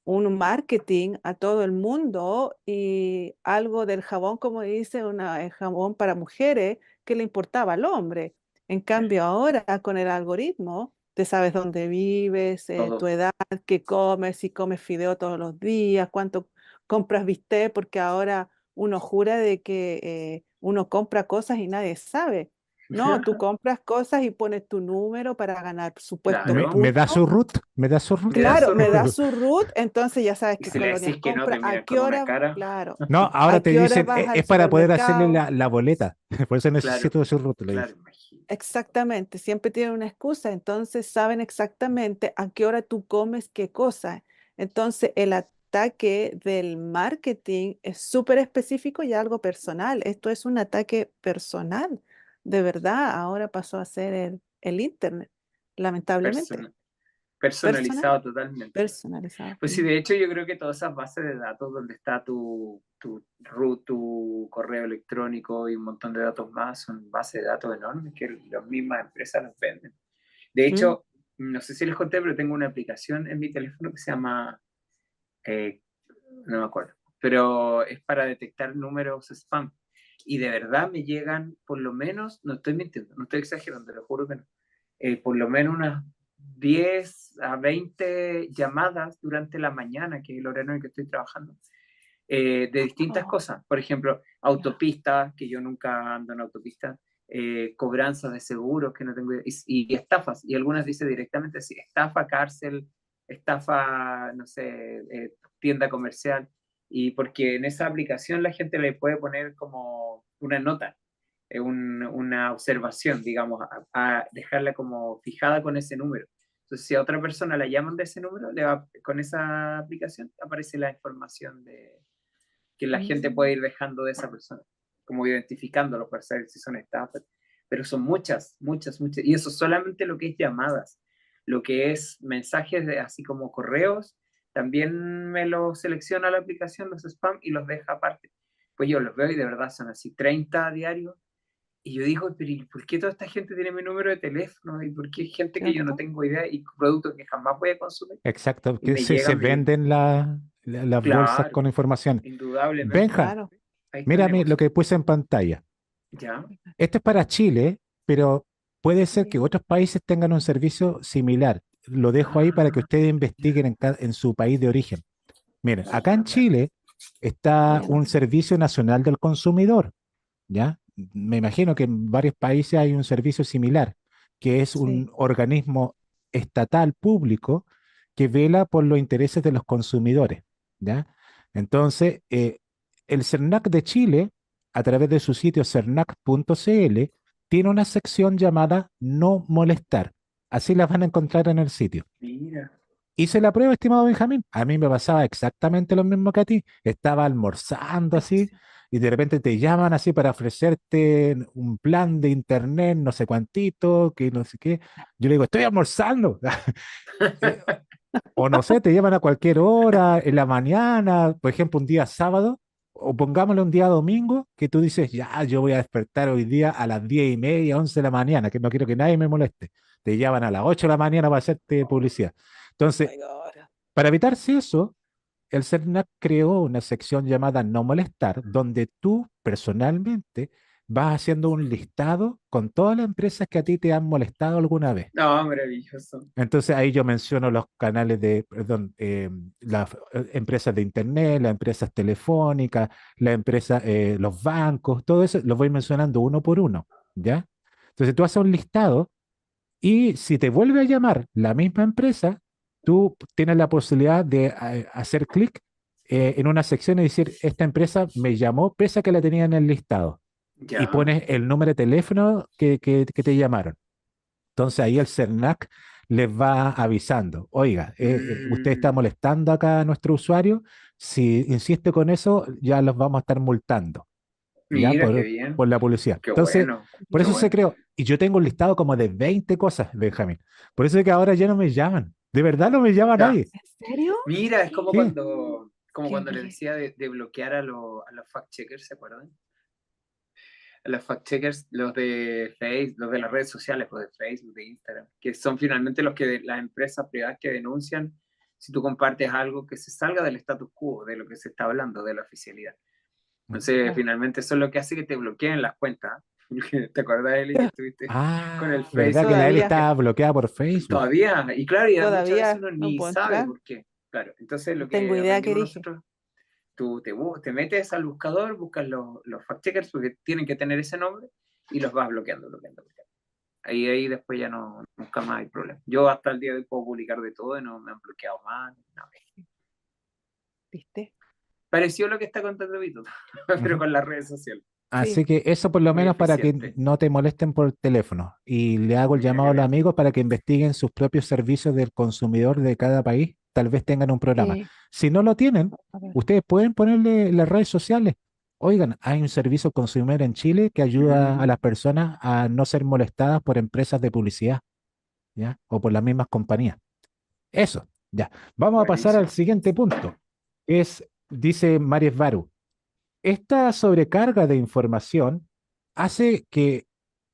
un marketing a todo el mundo y algo del jabón, como dice, el jabón para mujeres que le importaba al hombre. En cambio, ahora con el algoritmo, te sabes dónde vives, tu Todo, edad, qué comes, si comes fideo todos los días, cuánto compras bistec, porque ahora uno jura de que uno compra cosas y nadie sabe. No, tú compras cosas y pones tu número para ganar supuestos claro. Me da puntos. su root, me da su root. Me da Claro, su me da root. su root, entonces ya sabes Y qué si le colonias decís que no, compra, te a miran qué con una hora, cara. claro, No, ahora a te qué hora dicen, vas al es para poder hacerle supermercado. la boleta. Por eso Claro, necesito su root, le claro, dice. imagínate. Exactamente, siempre tienen una excusa, entonces saben exactamente a qué hora tú comes qué cosa. Entonces el ataque del marketing es súper específico y algo personal. Esto es un ataque personal, de verdad. Ahora pasó a ser el internet, lamentablemente. Persona- Personal, Personalizado totalmente. personalizado. Pues sí, de hecho yo creo que todas esas bases de datos donde está tu root, tu correo electrónico y un montón de datos más son bases de datos enormes que las mismas empresas las venden. De Mm. hecho, no sé si les conté, pero tengo una aplicación en mi teléfono que se llama, eh, no me acuerdo, pero es para detectar números spam. Y de verdad me llegan por lo menos, no estoy mintiendo, no estoy exagerando, te lo juro que no, por lo menos unas 10 a 20 llamadas durante la mañana, que es el horario en el que estoy trabajando, de distintas Oh, cosas. Por ejemplo, autopistas, que yo nunca ando en autopista, cobranzas de seguros que no tengo idea, y estafas, y algunas dice directamente así, estafa, cárcel, estafa, no sé, tienda comercial, y porque en esa aplicación la gente le puede poner como una nota, una observación, digamos, a dejarla como fijada con ese número. Entonces, si a otra persona la llaman de ese número, con esa aplicación aparece la información que la gente puede ir dejando de esa persona, como identificándolo para saber si son estafas. Pero son muchas, muchas, muchas. Y eso solamente lo que es llamadas. Lo que es mensajes así como correos, también me lo selecciona la aplicación, los spam, y los deja aparte. Pues yo los veo y de verdad son así 30 diarios. Y yo digo, pero ¿y por qué toda esta gente tiene mi número de teléfono? ¿Y por qué gente que yo no ¿Cierto? tengo idea y productos que jamás voy a consumir? Exacto, Y que me se llegan, venden las bolsas claro, con información. indudablemente. Benja, Claro. Ahí está el mírame lo negocio. que puse en pantalla. Ya, Esto es para Chile, pero puede ser que Sí. otros países tengan un servicio similar. Lo dejo ahí para que ah, ustedes investiguen en su país de origen. Miren, acá en ya, Chile está Voy a un anotar. Servicio Nacional del Consumidor, ¿ya? Me imagino que en varios países hay un servicio similar, que es Sí. un organismo estatal público que vela por los intereses de los consumidores, ¿ya? Entonces, el CERNAC de Chile, a través de su sitio cernac.cl, tiene una sección llamada No molestar. Así las van a encontrar en el sitio. mira. Hice la prueba, estimado Benjamín. A mí me pasaba exactamente lo mismo que a ti. Estaba almorzando así y de repente te llaman así para ofrecerte un plan de internet, no sé cuántito, que no sé qué. Yo le digo, estoy almorzando. Eh, o no sé, te llaman a cualquier hora, en la mañana, por ejemplo, un día sábado, o pongámosle un día domingo, que tú dices, ya, yo voy a despertar hoy día a las 10:30, 11 de la mañana, que no quiero que nadie me moleste. Te llaman a las 8 de la mañana para hacerte publicidad. Oh Entonces, my God. para evitarse eso, el CERNAC creó una sección llamada No molestar, donde tú personalmente vas haciendo un listado con todas las empresas que a ti te han molestado alguna vez. No, maravilloso. Entonces ahí yo menciono los canales de, perdón, las empresas de internet, las empresas telefónicas, las empresas, los bancos, todo eso los voy mencionando uno por uno, ¿ya? Entonces tú haces un listado y si te vuelve a llamar la misma empresa, tú tienes la posibilidad de hacer clic en una sección y decir, esta empresa me llamó pese a que la tenía en el listado. Y Ya. pones el número de teléfono que te llamaron. Entonces ahí el CERNAC les va avisando, oiga, usted está Mm, molestando acá a nuestro usuario, si insiste con eso, ya los vamos a estar multando, ya mira, qué bien. por la publicidad. Qué Entonces, bueno. por Qué eso se bueno. creó, y yo tengo un listado como de 20 cosas, Benjamín. Por eso es que ahora ya no me llaman, de verdad no me llama Ya. nadie. ¿En serio? Mira, es Sí, como Qué cuando les bien. decía de bloquear a los fact-checkers, ¿se acuerdan? A los fact-checkers, los de Facebook, los de las redes sociales, pues de Facebook, de Instagram, que son finalmente las empresas privadas que denuncian si tú compartes algo que se salga del status quo, de lo que se está hablando, de la oficialidad. Entonces, Claro. finalmente eso es lo que hace que te bloqueen las cuentas. ¿Te acuerdas, Eli, que estuviste con el ah, ¿verdad que Facebook? la Eli Todavía, está bloqueada por Facebook? Todavía, y claro, y muchas veces todavía uno no ni puedo sabe entrar. por qué. Claro, entonces lo No tengo que idea qué aprendimos dije. nosotros, tú te metes al buscador, buscas los fact-checkers porque tienen que tener ese nombre y los vas bloqueando, bloqueando, bloqueando. Ahí después ya no, nunca más hay problema. Yo hasta el día de hoy puedo publicar de todo y no me han bloqueado más. No. ¿Viste? Pareció lo que está contando Vito, pero Ujú. con las redes sociales. Así Sí. que eso por lo Muy menos para que eficiente. no te molesten por teléfono. Y le hago el Mira llamado qué a los bien. amigos para que investiguen sus propios servicios del consumidor de cada país. Tal vez tengan un programa. Sí. Si no lo tienen, A ver. ustedes pueden ponerle en las redes sociales. Oigan, hay un servicio consumidor en Chile que ayuda a las Mm, personas a no ser molestadas por empresas de publicidad, ¿ya? O por las mismas compañías. Eso, ya. Vamos a pasar al buenísimo. siguiente punto. Dice Maries Varu. Esta sobrecarga de información hace que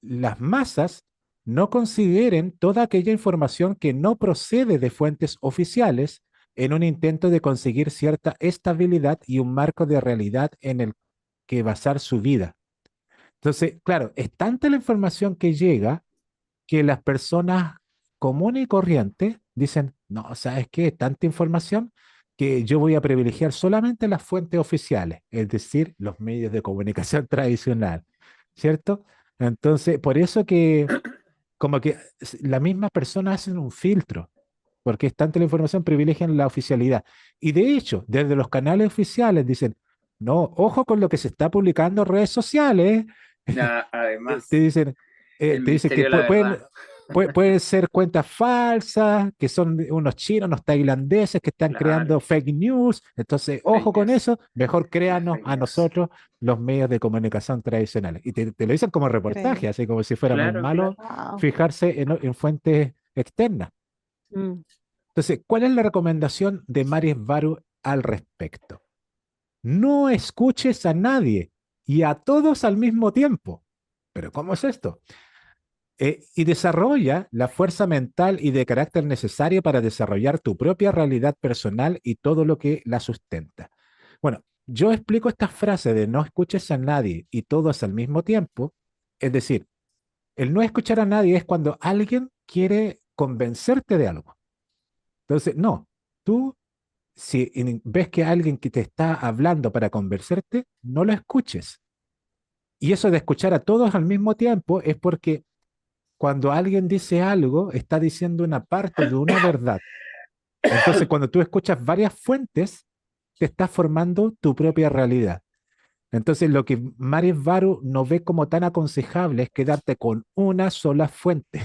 las masas no consideren toda aquella información que no procede de fuentes oficiales en un intento de conseguir cierta estabilidad y un marco de realidad en el que basar su vida. Entonces, claro, es tanta la información que llega que las personas comunes y corrientes dicen, no, ¿sabes qué? Tanta información, que yo voy a privilegiar solamente las fuentes oficiales, es decir, los medios de comunicación tradicional, ¿cierto? Entonces, por eso que como que la misma persona hacen un filtro, porque es tanta la información, privilegian la oficialidad. Y de hecho, desde los canales oficiales dicen, no, ojo con lo que se está publicando en redes sociales. Te Además, dicen, el te dicen que Ministerio de la pueden, Verdad. pueden ser cuentas falsas, que son unos chinos, unos tailandeses que están Claro, creando fake news. Entonces, fake ojo con news, eso, mejor las créanos fake a news. nosotros los medios de comunicación tradicionales. Y te lo dicen como reportaje, Increíble. así como si fuera muy Claro, claro. malo Wow. fijarse en fuentes externas. Mm. Entonces, ¿cuál es la recomendación de Maris Baru al respecto? No escuches a nadie y a todos al mismo tiempo. ¿Pero cómo es esto? Y desarrolla la fuerza mental y de carácter necesaria para desarrollar tu propia realidad personal y todo lo que la sustenta. Bueno, yo explico esta frase de no escuches a nadie y todos al mismo tiempo, es decir, el no escuchar a nadie es cuando alguien quiere convencerte de algo. Entonces, no, tú si ves que alguien que te está hablando para convencerte, no lo escuches. Y eso de escuchar a todos al mismo tiempo es porque cuando alguien dice algo, está diciendo una parte de una verdad. Entonces, cuando tú escuchas varias fuentes, te estás formando tu propia realidad. Entonces, lo que Maris Varu no ve como tan aconsejable es quedarte con una sola fuente.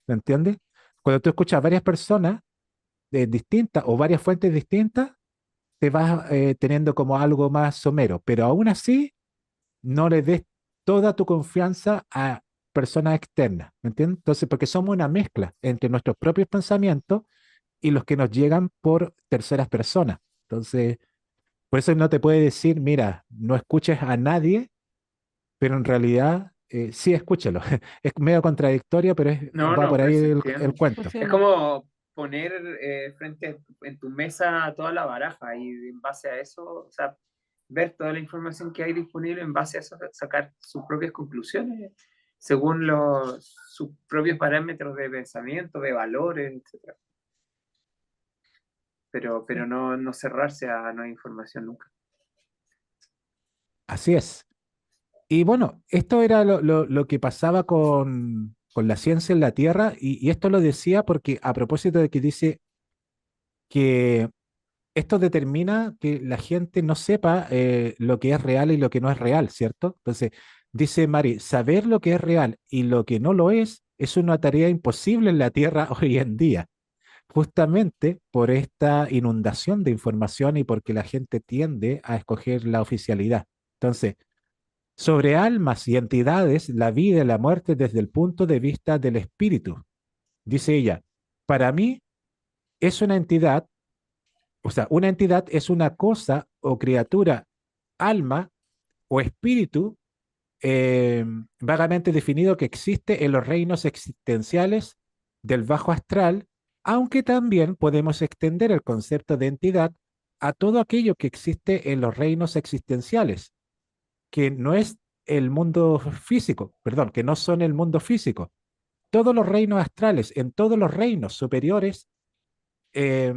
¿Me entiendes? Cuando tú escuchas a varias personas distintas o varias fuentes distintas, te vas teniendo como algo más somero, pero aún así no le des toda tu confianza a personas externas, ¿me entiendes? Entonces, porque somos una mezcla entre nuestros propios pensamientos y los que nos llegan por terceras personas. Entonces, por eso no te puede decir, mira, no escuches a nadie, pero en realidad sí escúchalo. Es medio contradictorio, pero No, va no, por ahí pero se el entiende. cuento. Es Funciona. como poner en tu mesa toda la baraja y en base a eso, o sea, ver toda la información que hay disponible, en base a eso sacar sus propias conclusiones según sus propios parámetros de pensamiento, de valores, etcétera. Pero Sí. no, no cerrarse a nueva información nunca. Así es. Y bueno, esto era lo que pasaba con la ciencia en la Tierra, y esto lo decía porque a propósito de que dice que esto determina que la gente no sepa lo que es real y lo que no es real, ¿cierto? Entonces, dice Mari, saber lo que es real y lo que no lo es una tarea imposible en la Tierra hoy en día, justamente por esta inundación de información y porque la gente tiende a escoger la oficialidad. Entonces, sobre almas y entidades, la vida y la muerte desde el punto de vista del espíritu. Dice ella, para mí es una entidad, o sea, una entidad es una cosa o criatura, alma o espíritu vagamente definido que existe en los reinos existenciales del bajo astral, aunque también podemos extender el concepto de entidad a todo aquello que existe en los reinos existenciales, que no es el mundo físico, perdón, que no son el mundo físico. Todos los reinos astrales, en todos los reinos superiores, eh,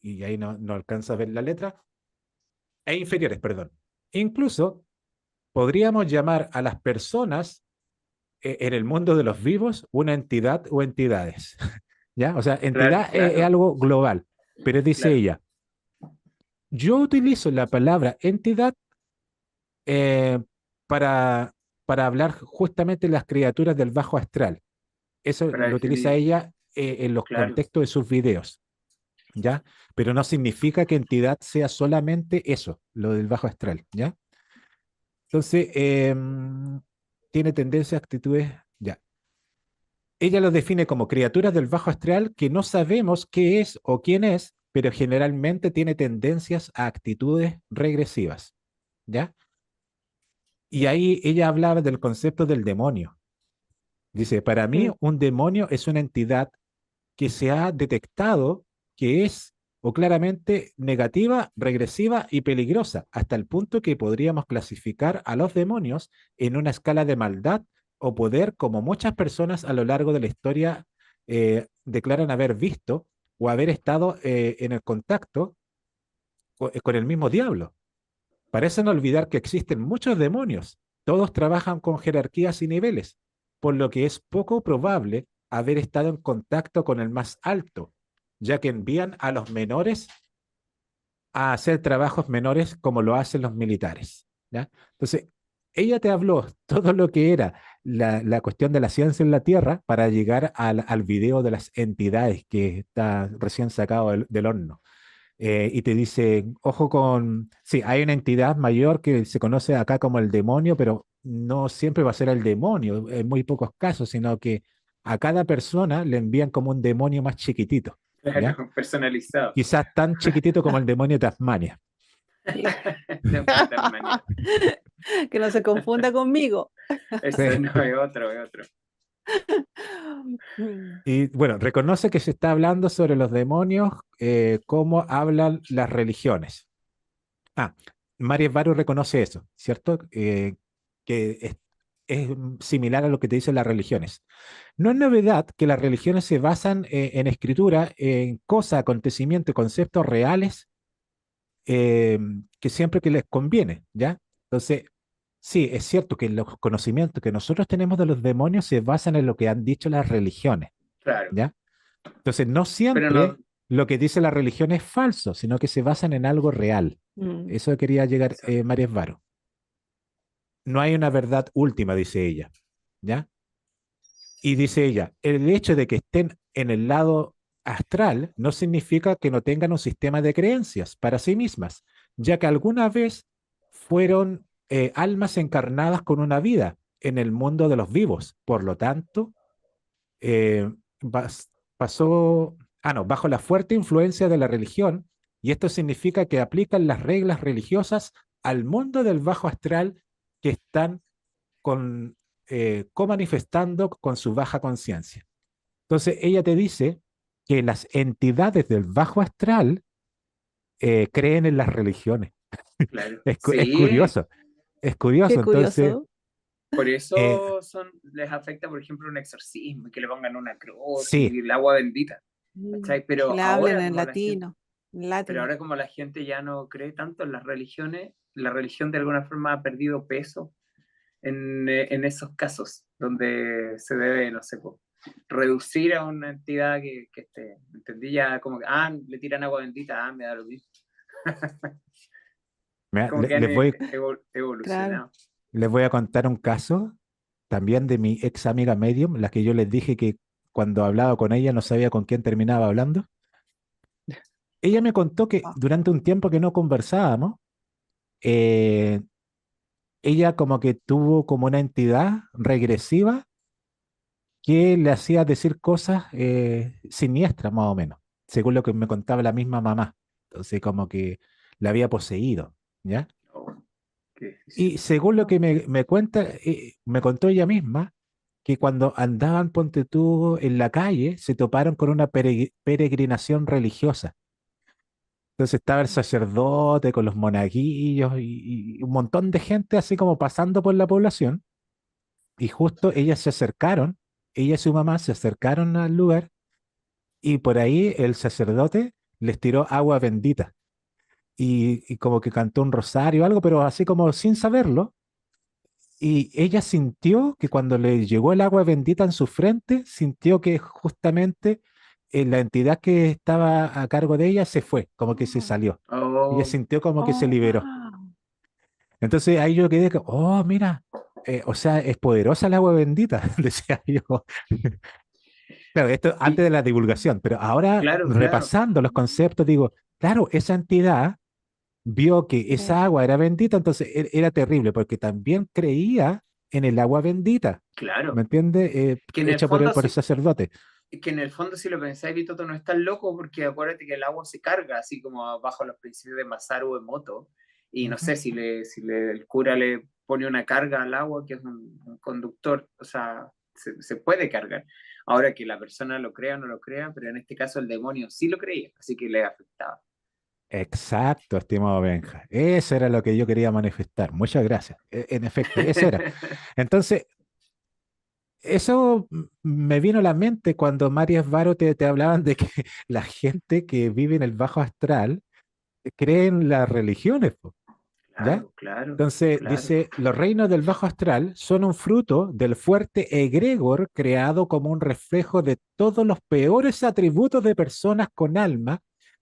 y ahí no alcanza a ver la letra, e inferiores, perdón. Incluso podríamos llamar a las personas en el mundo de los vivos una entidad o entidades. ¿Ya? O sea, Claro, entidad es claro, algo global, pero dice claro. ella, yo utilizo la palabra entidad eh, para, para hablar justamente de las criaturas del bajo astral. Eso Para lo utiliza definir, ella en los claro. contextos de sus videos, ¿ya? Pero no significa que entidad sea solamente eso, lo del bajo astral, ¿ya? Entonces, tiene tendencias, actitudes, ya. Ella lo define como criaturas del bajo astral que no sabemos qué es o quién es, pero generalmente tiene tendencias a actitudes regresivas, ¿ya? Y ahí ella hablaba del concepto del demonio. Dice, para mí Mm. un demonio es una entidad que se ha detectado que es o claramente negativa, regresiva y peligrosa, hasta el punto que podríamos clasificar a los demonios en una escala de maldad o poder como muchas personas a lo largo de la historia declaran haber visto o haber estado en el contacto, con el mismo diablo. Parecen olvidar que existen muchos demonios. Todos trabajan con jerarquías y niveles, por lo que es poco probable haber estado en contacto con el más alto, ya que envían a los menores a hacer trabajos menores como lo hacen los militares. ¿Ya? Entonces, ella te habló todo lo que era la cuestión de la ciencia en la Tierra para llegar al video de las entidades que está recién sacado del horno. Y te dice, ojo con, sí, hay una entidad mayor que se conoce acá como el demonio, pero no siempre va a ser el demonio, en muy pocos casos, sino que a cada persona le envían como un demonio más chiquitito, ¿ya? Claro, personalizado. Quizás tan chiquitito como el demonio de Tasmania. Demonio de Tasmania. Que no se confunda conmigo. Eso Sí. no es otro, es otro. Mm. Y bueno, reconoce que se está hablando sobre los demonios, cómo hablan las religiones. Ah, María Varu reconoce eso, ¿cierto? Que es similar a lo que te dicen las religiones. No es novedad que las religiones se basan en escritura, en cosas, acontecimientos, conceptos reales, eh, que siempre que les conviene, ¿ya? Entonces, sí, es cierto que los conocimientos que nosotros tenemos de los demonios se basan en lo que han dicho las religiones, Claro. ¿ya? Entonces, no Pero no, siempre lo que dice la religión es falso, sino que se basan en algo real. Mm. Eso quería llegar eso. María Esvaro. No hay una verdad última, dice ella, ¿ya? Y dice ella, el hecho de que estén en el lado astral no significa que no tengan un sistema de creencias para sí mismas, ya que alguna vez fueron almas encarnadas con una vida en el mundo de los vivos. Por lo tanto, eh, pasó, no, bajo la fuerte influencia de la religión, y esto significa que aplican las reglas religiosas al mundo del bajo astral que están con, co-manifestando con su baja conciencia. Entonces, ella te dice que las entidades del bajo astral creen en las religiones. Claro. Es Sí, curioso, es Qué curioso. Entonces, curioso. por eh, eso les afecta, por ejemplo, un exorcismo, y que le pongan una cruz sí, y el agua bendita. ¿Cachai? Que le hablen en Pero latino. ahora como la gente ya no cree tanto en las religiones, la religión de alguna forma ha perdido peso en esos casos donde se debe, no sé, reducir a una entidad que esté, ¿entendí? Ya como que, le tiran agua bendita, me da lo mismo. mira, Como que han Claro. evolucionado. les voy a contar un caso también de mi ex amiga Medium, la que yo les dije que cuando hablaba con ella no sabía con quién terminaba hablando. Ella me contó que Ah. durante un tiempo que no conversábamos, eh, ella como que tuvo como una entidad regresiva que le hacía decir cosas siniestras más o menos, según lo que me contaba la misma mamá. Entonces como que la había poseído, ¿ya? Oh, qué difícil. Y según lo Ah. que me cuenta, me contó ella misma, que cuando andaban, ponte tú, en la calle, se toparon con una peregrinación religiosa. Entonces estaba el sacerdote con los monaguillos y un montón de gente así como pasando por la población. Y justo ellas se acercaron, ella y su mamá se acercaron al lugar y por ahí el sacerdote les tiró agua bendita y como que cantó un rosario o algo, pero así como sin saberlo. Y ella sintió que cuando le llegó el agua bendita en su frente, sintió que justamente la entidad que estaba a cargo de ella se fue, como que se salió. Ella Oh, sintió como que se Oh, liberó. wow. Entonces ahí yo quedé, oh, mira, o sea, es poderosa el agua bendita, decía yo. Claro, esto antes y de la divulgación, pero ahora claro, claro, repasando los conceptos, digo, claro, esa entidad vio que esa Sí. agua era bendita, entonces era terrible, porque también creía en el agua bendita, ¿me claro. entiendes? Que en el Hecha por fondo por el sí, sacerdote. que en el fondo si lo pensáis, Vitoto, no es tan loco porque acuérdate que el agua se carga, así como bajo los principios de Masaru Emoto, y no Ujú. sé el cura le pone una carga al agua, que es un conductor, o sea, se puede cargar. Ahora que la persona lo crea o no lo crea, pero en este caso el demonio sí lo creía, así que le afectaba. Exacto, estimado Benja. Eso era lo que yo quería manifestar. Muchas gracias. En efecto, eso era. Entonces, eso me vino a la mente cuando María Varo te hablaban de que la gente que vive en el bajo astral creen las religiones, po, ¿ya? Claro, claro, Entonces claro. dice, los reinos del bajo astral son un fruto del fuerte egregor creado como un reflejo de todos los peores atributos de personas con alma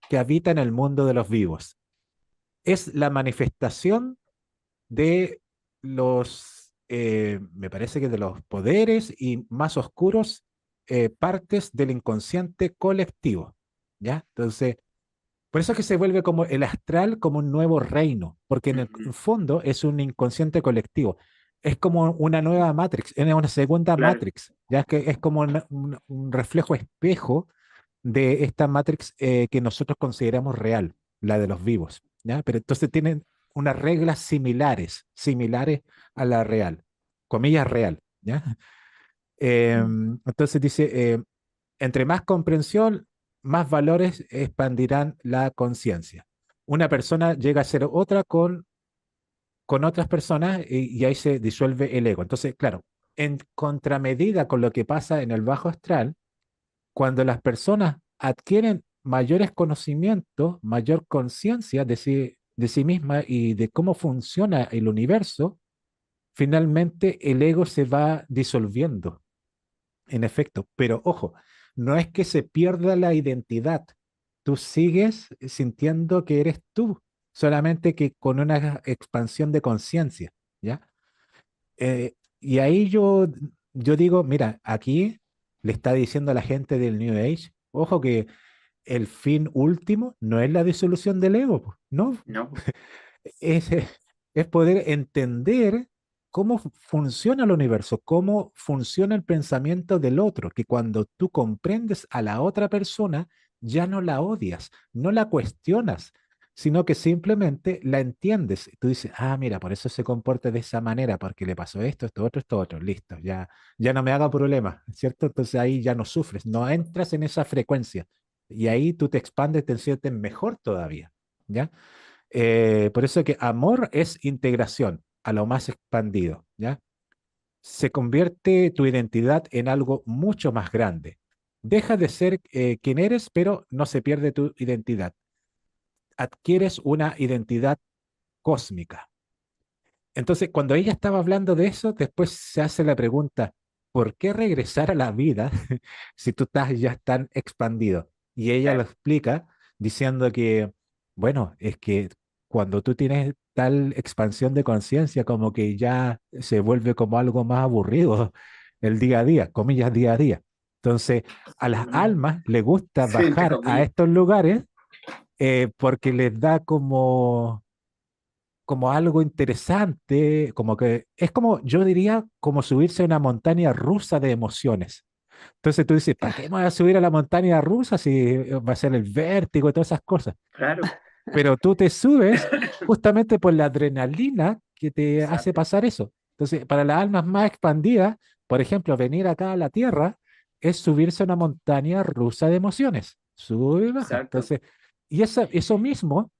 que habitan el mundo de los vivos. Es la manifestación de me parece que de los poderes y más oscuros partes del inconsciente colectivo, ¿ya? Entonces, por eso es que se vuelve como el astral como un nuevo reino, porque en el Ujú. fondo es un inconsciente colectivo. Es como una nueva Matrix, es una segunda Claro, Matrix, ya que es como un reflejo espejo de esta Matrix que nosotros consideramos real, la de los vivos, ¿ya? Pero entonces tienen unas reglas similares a la real, comillas real, ¿ya? Mm. Entonces dice, entre más comprensión, más valores expandirán la conciencia. Una persona llega a ser otra con otras personas y ahí se disuelve el ego. Entonces, claro, en contramedida con lo que pasa en el bajo astral, cuando las personas adquieren mayores conocimientos, mayor conciencia de sí misma y de cómo funciona el universo, finalmente el ego se va disolviendo, en efecto. Pero ojo, no es que se pierda la identidad. Tú sigues sintiendo que eres tú, solamente que con una expansión de conciencia, ¿ya? Y ahí yo digo, mira, aquí le está diciendo a la gente del New Age, ojo que el fin último no es la disolución del ego, po, no, ¿no? es, es poder entender cómo funciona el universo, cómo funciona el pensamiento del otro, que cuando tú comprendes a la otra persona, ya no la odias, no la cuestionas, sino que simplemente la entiendes. Tú dices, ah, mira, por eso se comporta de esa manera, porque le pasó esto otro, listo, ya no me haga problema, ¿cierto? Entonces ahí ya no sufres, no entras en esa frecuencia y ahí tú te expandes, te sientes mejor todavía, ¿ya? Por eso que amor es integración a lo más expandido, ¿ya? Se convierte tu identidad en algo mucho más grande. Deja de ser quien eres, pero no se pierde tu identidad. Adquieres una identidad cósmica. Entonces, cuando ella estaba hablando de eso, después se hace la pregunta, ¿por qué regresar a la vida si tú estás ya tan expandido? Y ella lo Claro, explica diciendo que, bueno, es que cuando tú tienes tal expansión de conciencia, como que ya se vuelve como algo más aburrido el día a día, comillas, día a día. Entonces, a las ujú. almas les gusta Sí, entre bajar a comillas. estos lugares porque les da como algo interesante, como que es como, yo diría, como subirse a una montaña rusa de emociones. Entonces tú dices, ¿para qué me voy a subir a la montaña rusa si va a ser el vértigo y todas esas cosas? Claro, Pero tú te subes justamente por la adrenalina que te hace exacto, pasar eso. Entonces, para las almas más expandidas, por ejemplo, venir acá a la Tierra es subirse a una montaña rusa de emociones. Sube y baja. exacto. Entonces, y eso mismo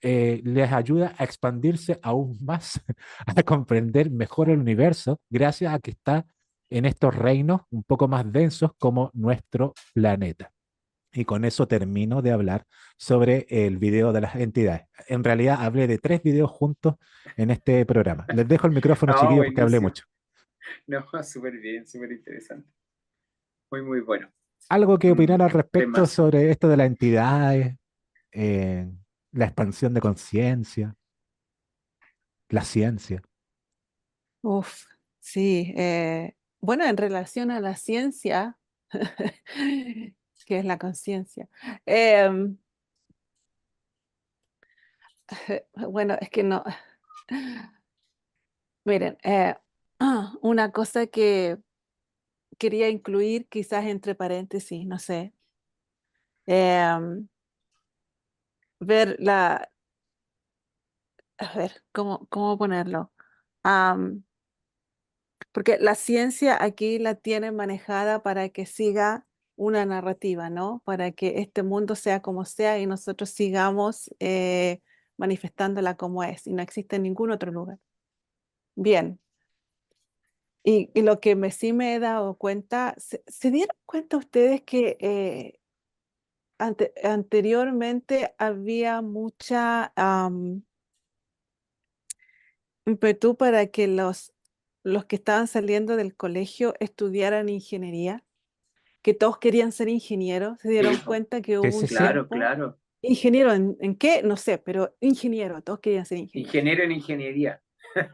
les ayuda a expandirse aún más, a comprender mejor el universo, gracias a que está en estos reinos un poco más densos como nuestro planeta. Y con eso termino de hablar sobre el video de las entidades. En realidad hablé de 3 videos juntos en este programa. Les dejo el micrófono, No, chiquillos, porque hablé buenísimo. mucho. No, súper bien, súper interesante. Muy, muy bueno. ¿Algo que opinar al Un respecto temazo. sobre esto de las entidades, eh, la expansión de conciencia, la ciencia? Uf, sí. Bueno, en relación a la ciencia, ¿qué es la conciencia? Em, bueno, es que no. Miren, una cosa que quería incluir quizás entre paréntesis, no sé, em, ver a ver, ¿cómo ponerlo? Am, Porque la ciencia aquí la tienen manejada para que siga una narrativa, ¿no? Para que este mundo sea como sea y nosotros sigamos manifestándola como es y no existe en ningún otro lugar. Bien, y lo que sí me he dado cuenta, ¿se dieron cuenta ustedes que anteriormente había mucha ímpetu para que los que estaban saliendo del colegio estudiaran ingeniería, que todos querían ser ingenieros, se dieron Sí, cuenta que Sí, hubo sí, un sí. claro, tiempo, claro. ingeniero en qué, no sé, pero ingeniero, todos querían ser ingenieros. Ingeniero en ingeniería.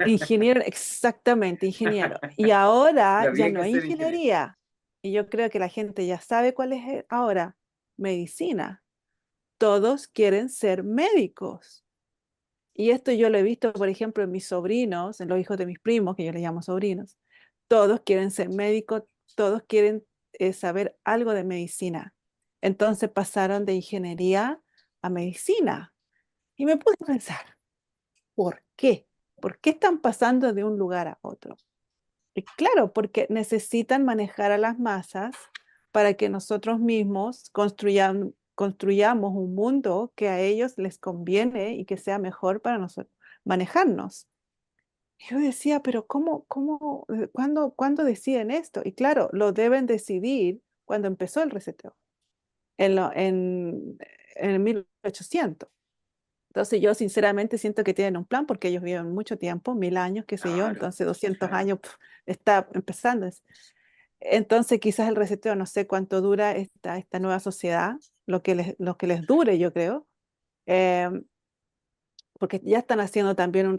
Ingeniero, exactamente, ingeniero. Y ahora Y ya había no que hay ser ingeniero. ingeniería. Y yo creo que la gente ya sabe cuál es ahora medicina. Todos quieren ser médicos. Y esto yo lo he visto, por ejemplo, en mis sobrinos, en los hijos de mis primos, que yo les llamo sobrinos. Todos quieren ser médicos, todos quieren saber algo de medicina. Entonces pasaron de ingeniería a medicina. Y me puse a pensar, ¿por qué? ¿Por qué están pasando de un lugar a otro? Y claro, porque necesitan manejar a las masas para que nosotros mismos construyamos un mundo que a ellos les conviene y que sea mejor para nosotros manejarnos. Yo decía, pero ¿cuándo deciden esto? Y claro, lo deben decidir cuando empezó el reseteo, en el 1800. Entonces yo sinceramente siento que tienen un plan porque ellos viven mucho tiempo, 1000 años, qué sé yo, Claro, entonces 200 claro. años está empezando. Entonces quizás el reseteo, no sé cuánto dura esta nueva sociedad, lo que les dure, yo creo, eh, porque ya están haciendo también un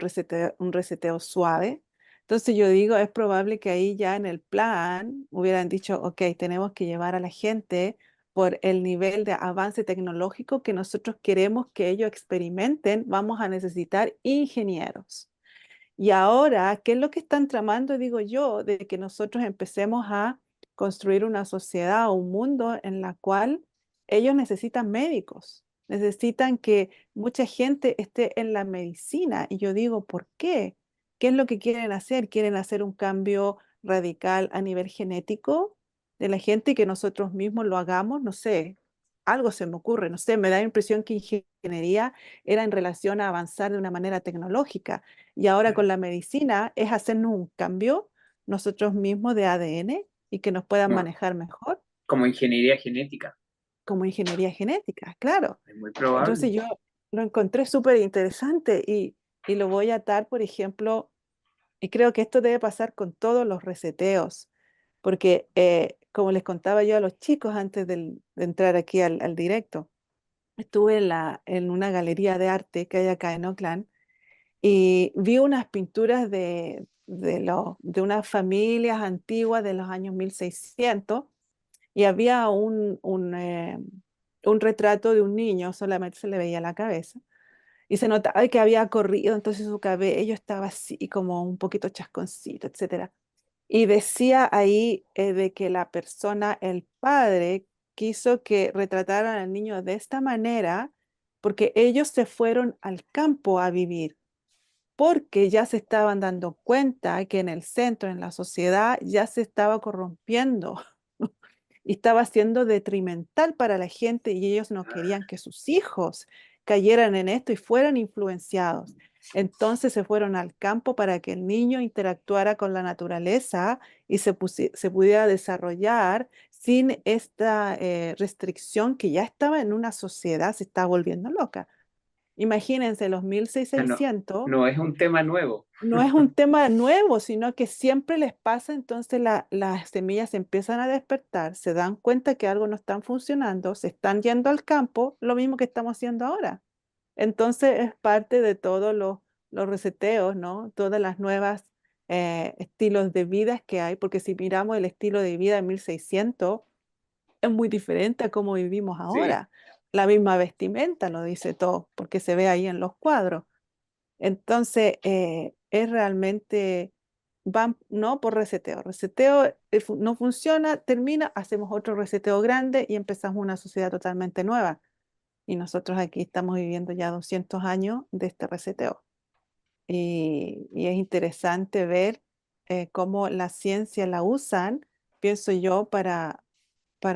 reseteo suave. Entonces yo digo, es probable que ahí ya en el plan hubieran dicho, ok, tenemos que llevar a la gente por el nivel de avance tecnológico que nosotros queremos que ellos experimenten, vamos a necesitar ingenieros. Y ahora, ¿qué es lo que están tramando, digo yo, de que nosotros empecemos a construir una sociedad o un mundo en la cual ellos necesitan médicos, necesitan que mucha gente esté en la medicina? Y yo digo, ¿por qué? ¿Qué es lo que quieren hacer? ¿Quieren hacer un cambio radical a nivel genético de la gente y que nosotros mismos lo hagamos? No sé, algo se me ocurre, no sé, me da la impresión que ingeniería era en relación a avanzar de una manera tecnológica y ahora con la medicina es hacernos un cambio nosotros mismos de ADN y que nos puedan Como, manejar mejor como ingeniería genética. como ingeniería genética, claro. Es muy probable. Entonces yo lo encontré súper interesante y lo voy a atar, por ejemplo, y creo que esto debe pasar con todos los reseteos, porque como les contaba yo a los chicos antes de entrar aquí al directo, estuve en una galería de arte que hay acá en Oakland y vi unas pinturas de unas familias antiguas de los años 1600 y había un retrato de un niño, solamente se le veía la cabeza y se notaba que había corrido, entonces su cabello estaba así como un poquito chasconcito, etcétera. Y decía ahí de que la persona, el padre, quiso que retrataran al niño de esta manera porque ellos se fueron al campo a vivir porque ya se estaban dando cuenta que en el centro, en la sociedad, ya se estaba corrompiendo y estaba siendo detrimental para la gente y ellos no querían que sus hijos cayeran en esto y fueran influenciados. Entonces se fueron al campo para que el niño interactuara con la naturaleza y se pudiera desarrollar sin esta restricción que ya estaba en una sociedad, se estaba volviendo loca. Imagínense, los O sea, no, 1600 no es un tema nuevo. no es un tema nuevo, sino que siempre les pasa, entonces las semillas se empiezan a despertar, se dan cuenta que algo no está funcionando, se están yendo al campo, lo mismo que estamos haciendo ahora. Entonces es parte de todos los reseteos, ¿no? Todas las nuevas estilos de vida que hay, porque si miramos el estilo de vida de 1600 es muy diferente a cómo vivimos Sí, ahora. La misma vestimenta lo dice todo, porque se ve ahí en los cuadros. Entonces, es realmente, van, no por reseteo. Reseteo no funciona, termina, hacemos otro reseteo grande y empezamos una sociedad totalmente nueva. Y nosotros aquí estamos viviendo ya 200 años de este reseteo. Y es interesante ver cómo la ciencia la usan, pienso yo, para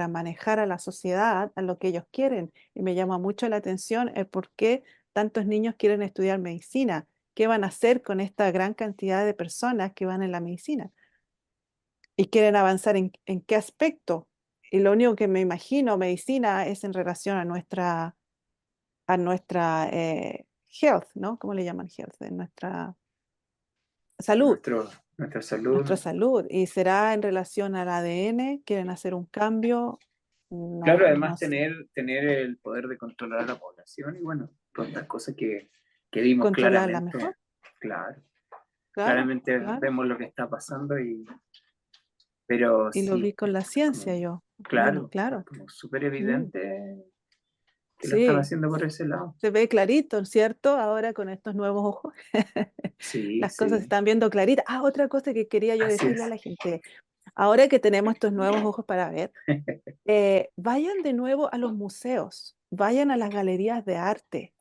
manejar a la sociedad, a lo que ellos quieren. Y me llama mucho la atención el por qué tantos niños quieren estudiar medicina. ¿Qué van a hacer con esta gran cantidad de personas que van en la medicina? Y quieren avanzar en qué aspecto. y lo único que me imagino, medicina, es en relación a nuestra health, ¿no? ¿Cómo le llaman health? En nuestra salud, Nuestra nuestra salud. salud. Y será en relación al ADN, quieren hacer un cambio, Claro, no además sé. tener el poder de controlar a la población y bueno, todas estas cosas que vimos Controlarla claramente, mejor, claro, claro, claramente claro. vemos lo que está pasando pero Y lo vi sí, con la es como, ciencia yo. Bueno, claro, es claro. como súper Mm, evidente que lo están sí, haciendo por ese lado. se ve clarito, ¿cierto? Ahora con estos nuevos ojos, Sí, las cosas se sí, están viendo claritas. Ah, otra cosa que quería yo así decirle a es. la gente, ahora que tenemos estos nuevos ojos para ver, vayan de nuevo a los museos, vayan a las galerías de arte.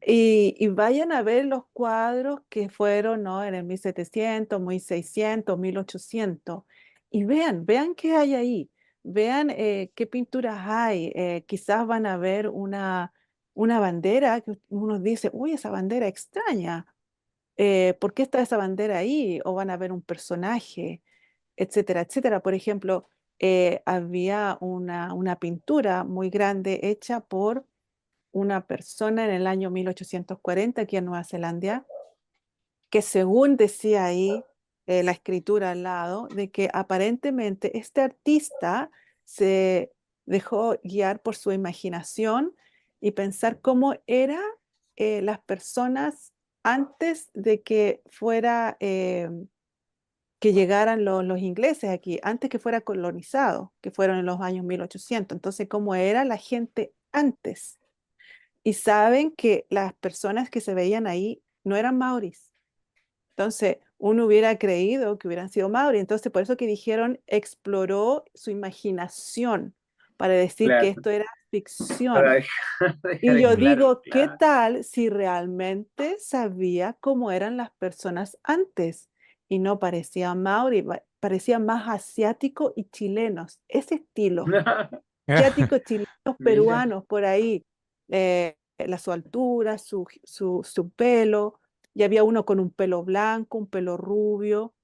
Y vayan a ver los cuadros que fueron, ¿no? En el 1700, 1600, 1800. Y vean qué hay ahí. Vean qué pinturas hay. Quizás van a ver una bandera que uno dice, uy, esa bandera extraña. ¿Por qué está esa bandera ahí? O van a ver un personaje, etcétera, etcétera. Por ejemplo, había una pintura muy grande hecha por una persona en el año 1840 aquí en Nueva Zelanda, que según decía ahí la escritura al lado, de que aparentemente este artista se dejó guiar por su imaginación y pensar cómo eran las personas antes de que fuera, que llegaran los ingleses aquí, antes que fuera colonizado, que fueron en los años 1800. Entonces, cómo era la gente antes y saben que las personas que se veían ahí no eran maoris. Entonces, uno hubiera creído que hubieran sido maoris. Entonces, por eso que dijeron, exploró su imaginación para decir que Claro, esto era para ficción. dejar Y en yo claro, digo, ¿qué claro. tal si realmente sabía cómo eran las personas antes? Y no parecía maori, parecía más asiático y chilenos, ese estilo asiáticos, chilenos, Mira, peruanos, por ahí, su altura, su pelo, y había uno con un pelo blanco, un pelo rubio,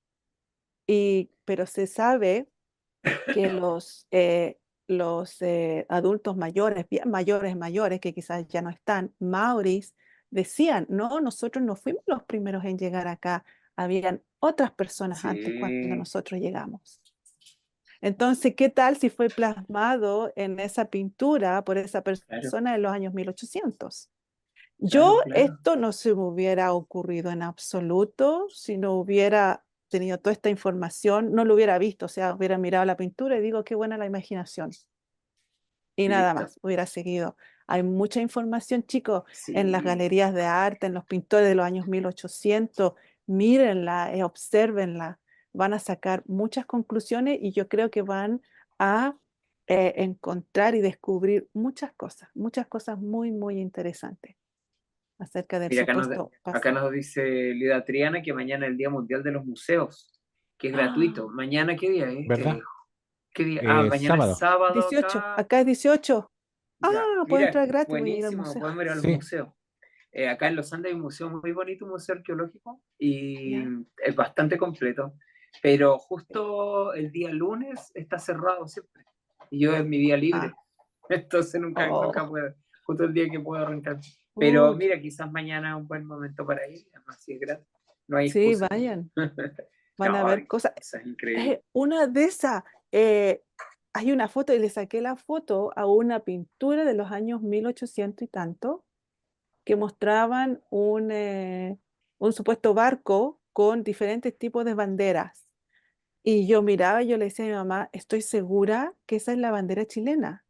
pero se sabe que los adultos mayores, bien mayores, mayores, que quizás ya no están, maoris, decían, no, nosotros no fuimos los primeros en llegar acá, habían otras personas antes cuando sí, nosotros llegamos. Entonces, ¿qué tal si fue plasmado en esa pintura por esa claro, persona en los años 1800? Yo claro, claro. esto no se me hubiera ocurrido en absoluto si no hubiera tenido toda esta información, no lo hubiera visto, o sea, hubiera mirado la pintura y digo, qué buena la imaginación. Y nada Listo. más, hubiera seguido. Hay mucha información, chicos, en las Sí, galerías de arte, en los pintores de los años 1800. Mírenla, obsérvenla. Van a sacar muchas conclusiones y yo creo que van a encontrar y descubrir muchas cosas muy, muy interesantes acerca del mira, supuesto acá pasado. nos dice Lida Triana que mañana es el Día Mundial de los Museos, que es gratuito. ¡Ah! ¿Mañana qué día es? ¿Verdad? ¿Qué día? Ah, mañana es Sábado. sábado 18, acá. acá es 18. Ya, Puedo mira, entrar gratis, voy a ir al buenísimo, museo. podemos ir a los Sí. museos. Acá en Los Andes hay un museo muy bonito, un museo arqueológico, y Ya. es bastante completo, pero justo el día lunes está cerrado siempre, y yo es mi día libre, Ah, entonces nunca oh, puedo, justo el día que puedo arrancar. Pero puch. mira, quizás mañana es un buen momento para ir, además si es gratis, no hay Sí, excusa. vayan. Van a No, ver cosas. es increíble. Una de esas, eh, hay una foto y le saqué la foto a una pintura de los años 1800 y tanto, que mostraban un supuesto barco con diferentes tipos de banderas. Y yo miraba y yo le decía a mi mamá, estoy segura que esa es la bandera chilena.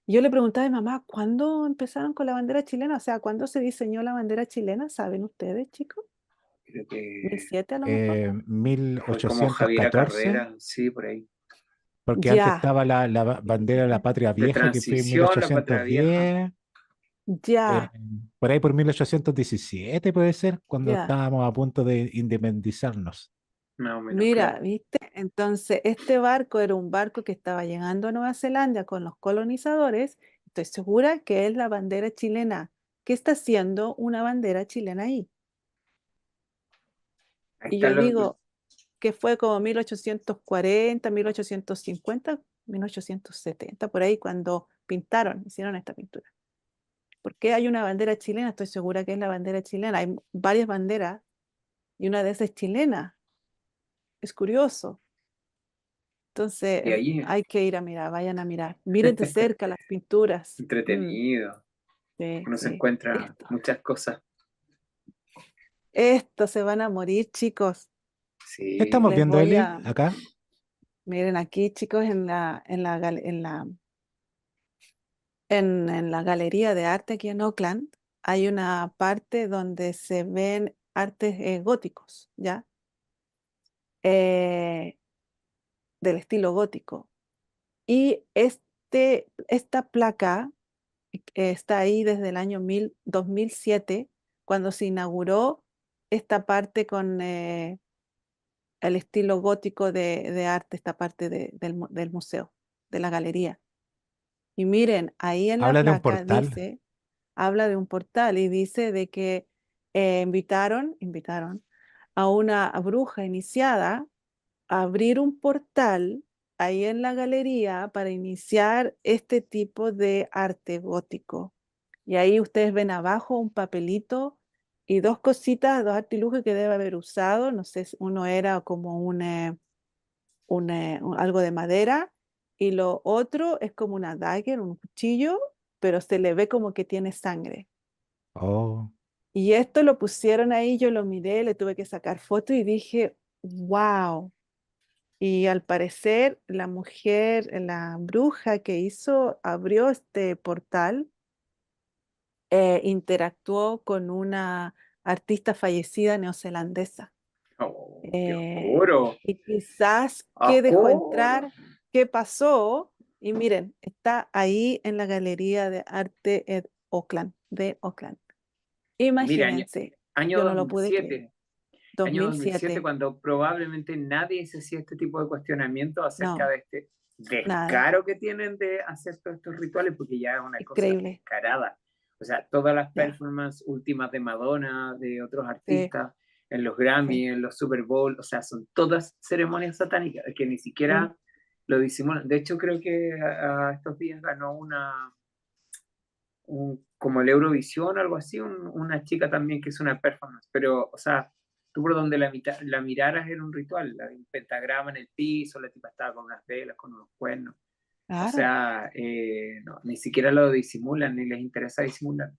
Y yo le preguntaba a mi mamá, ¿cuándo empezaron con la bandera chilena? O sea, ¿cuándo se diseñó la bandera chilena? ¿Saben ustedes, chicos? Creo que ¿2007 a lo mejor? fue como Javiera 1814, Carrera, sí, por ahí. porque antes Ya, estaba la bandera de la patria De vieja, que fue en transición, la patria vieja. 1810, eh, ya, por ahí por 1817 puede ser, cuando ya. Mm, estábamos a punto de independizarnos. más o menos, Mira, claro. ¿viste? Entonces, este barco era un barco que estaba llegando a Nueva Zelanda con los colonizadores. Estoy segura que es la bandera chilena. ¿Qué está haciendo una bandera chilena ahí? Ahí Y están yo los, digo que fue como 1840, 1850. 1870, por ahí, cuando hicieron esta pintura. ¿Por qué hay una bandera chilena? Estoy segura que es la bandera chilena. Hay varias banderas y una de esas es chilena. Es curioso. Entonces, Y ahí, hay que ir a mirar, vayan a mirar. Miren de cerca las pinturas. entretenido, Sí, uno se sí. encuentra muchas cosas. Esto se van a morir, chicos. ¿Qué estamos Sí, Les viendo, voy Eli, a, acá? miren aquí, chicos, en la galería de arte aquí en Oakland, hay una parte donde se ven artes góticos, ¿ya? Eh, del estilo gótico. Y esta placa está ahí desde el año 2007, cuando se inauguró esta parte con el estilo gótico de arte, esta parte del museo, de la galería. Y miren, ahí en la Habla de un placa portal. habla de un portal y dice de que invitaron a una bruja iniciada a abrir un portal ahí en la galería para iniciar este tipo de arte gótico. Y ahí ustedes ven abajo un papelito y dos cositas, dos artilugios que debe haber usado. No sé, uno era como algo de madera y lo otro es como una dagger, un cuchillo, pero se le ve como que tiene sangre. Oh, Y esto lo pusieron ahí, yo lo miré, le tuve que sacar foto y dije, wow. Y al parecer la mujer, la bruja que abrió este portal, interactuó con una artista fallecida neozelandesa. oh, qué oscuro, Y quizás qué dejó oscuro. entrar, qué pasó. Y miren, está ahí en la Galería de Arte de Oakland. Mira, Imagínense, año yo no lo pude creer. 2007, año 2007, 2007, cuando probablemente nadie se hacía este tipo de cuestionamiento acerca no, de este nada, descaro que tienen de hacer todos estos rituales, porque ya es una cosa increíble, descarada. O sea, todas las ya, performances últimas de Madonna, de otros sí, artistas, en los sí. Grammy, en los Super Bowl, o sea, son todas ceremonias satánicas, que ni Mm. siquiera lo disimulan. De hecho, creo que a estos días ganó como el Eurovisión o algo así, una chica también que es una performance, pero, o sea, tú por donde la miraras era un ritual, un pentagrama en el piso, la tipa estaba con unas velas, con unos cuernos, o Claro, sea, no, ni siquiera lo disimulan, ni les interesa disimular.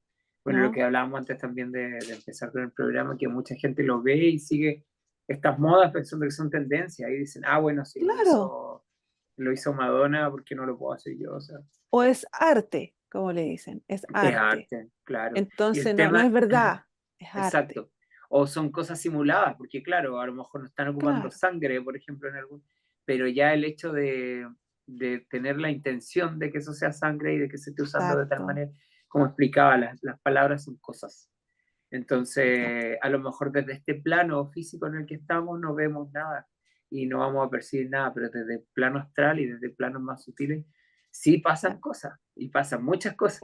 Bueno, lo ¿no? que hablábamos antes también de empezar con el programa, que mucha gente lo ve y sigue estas modas pensando que son tendencias, y dicen, ah, bueno, si Claro. lo hizo Madonna, ¿por qué no lo puedo hacer yo? O sea, O es arte, como le dicen, es es arte. arte, claro. Y el Entonces no es tema, verdad, es arte. exacto. O son cosas simuladas, porque claro, a lo mejor no están ocupando Claro, sangre, por ejemplo, pero ya el hecho de tener la intención de que eso sea sangre y de que se esté usando de tal exacto, manera, como explicaba, las palabras son cosas. exacto. Entonces, a lo mejor desde este plano físico en el que estamos no vemos nada y no vamos a percibir nada, pero desde el plano astral y desde planos más sutiles, sí pasan Claro. cosas y pasan muchas cosas,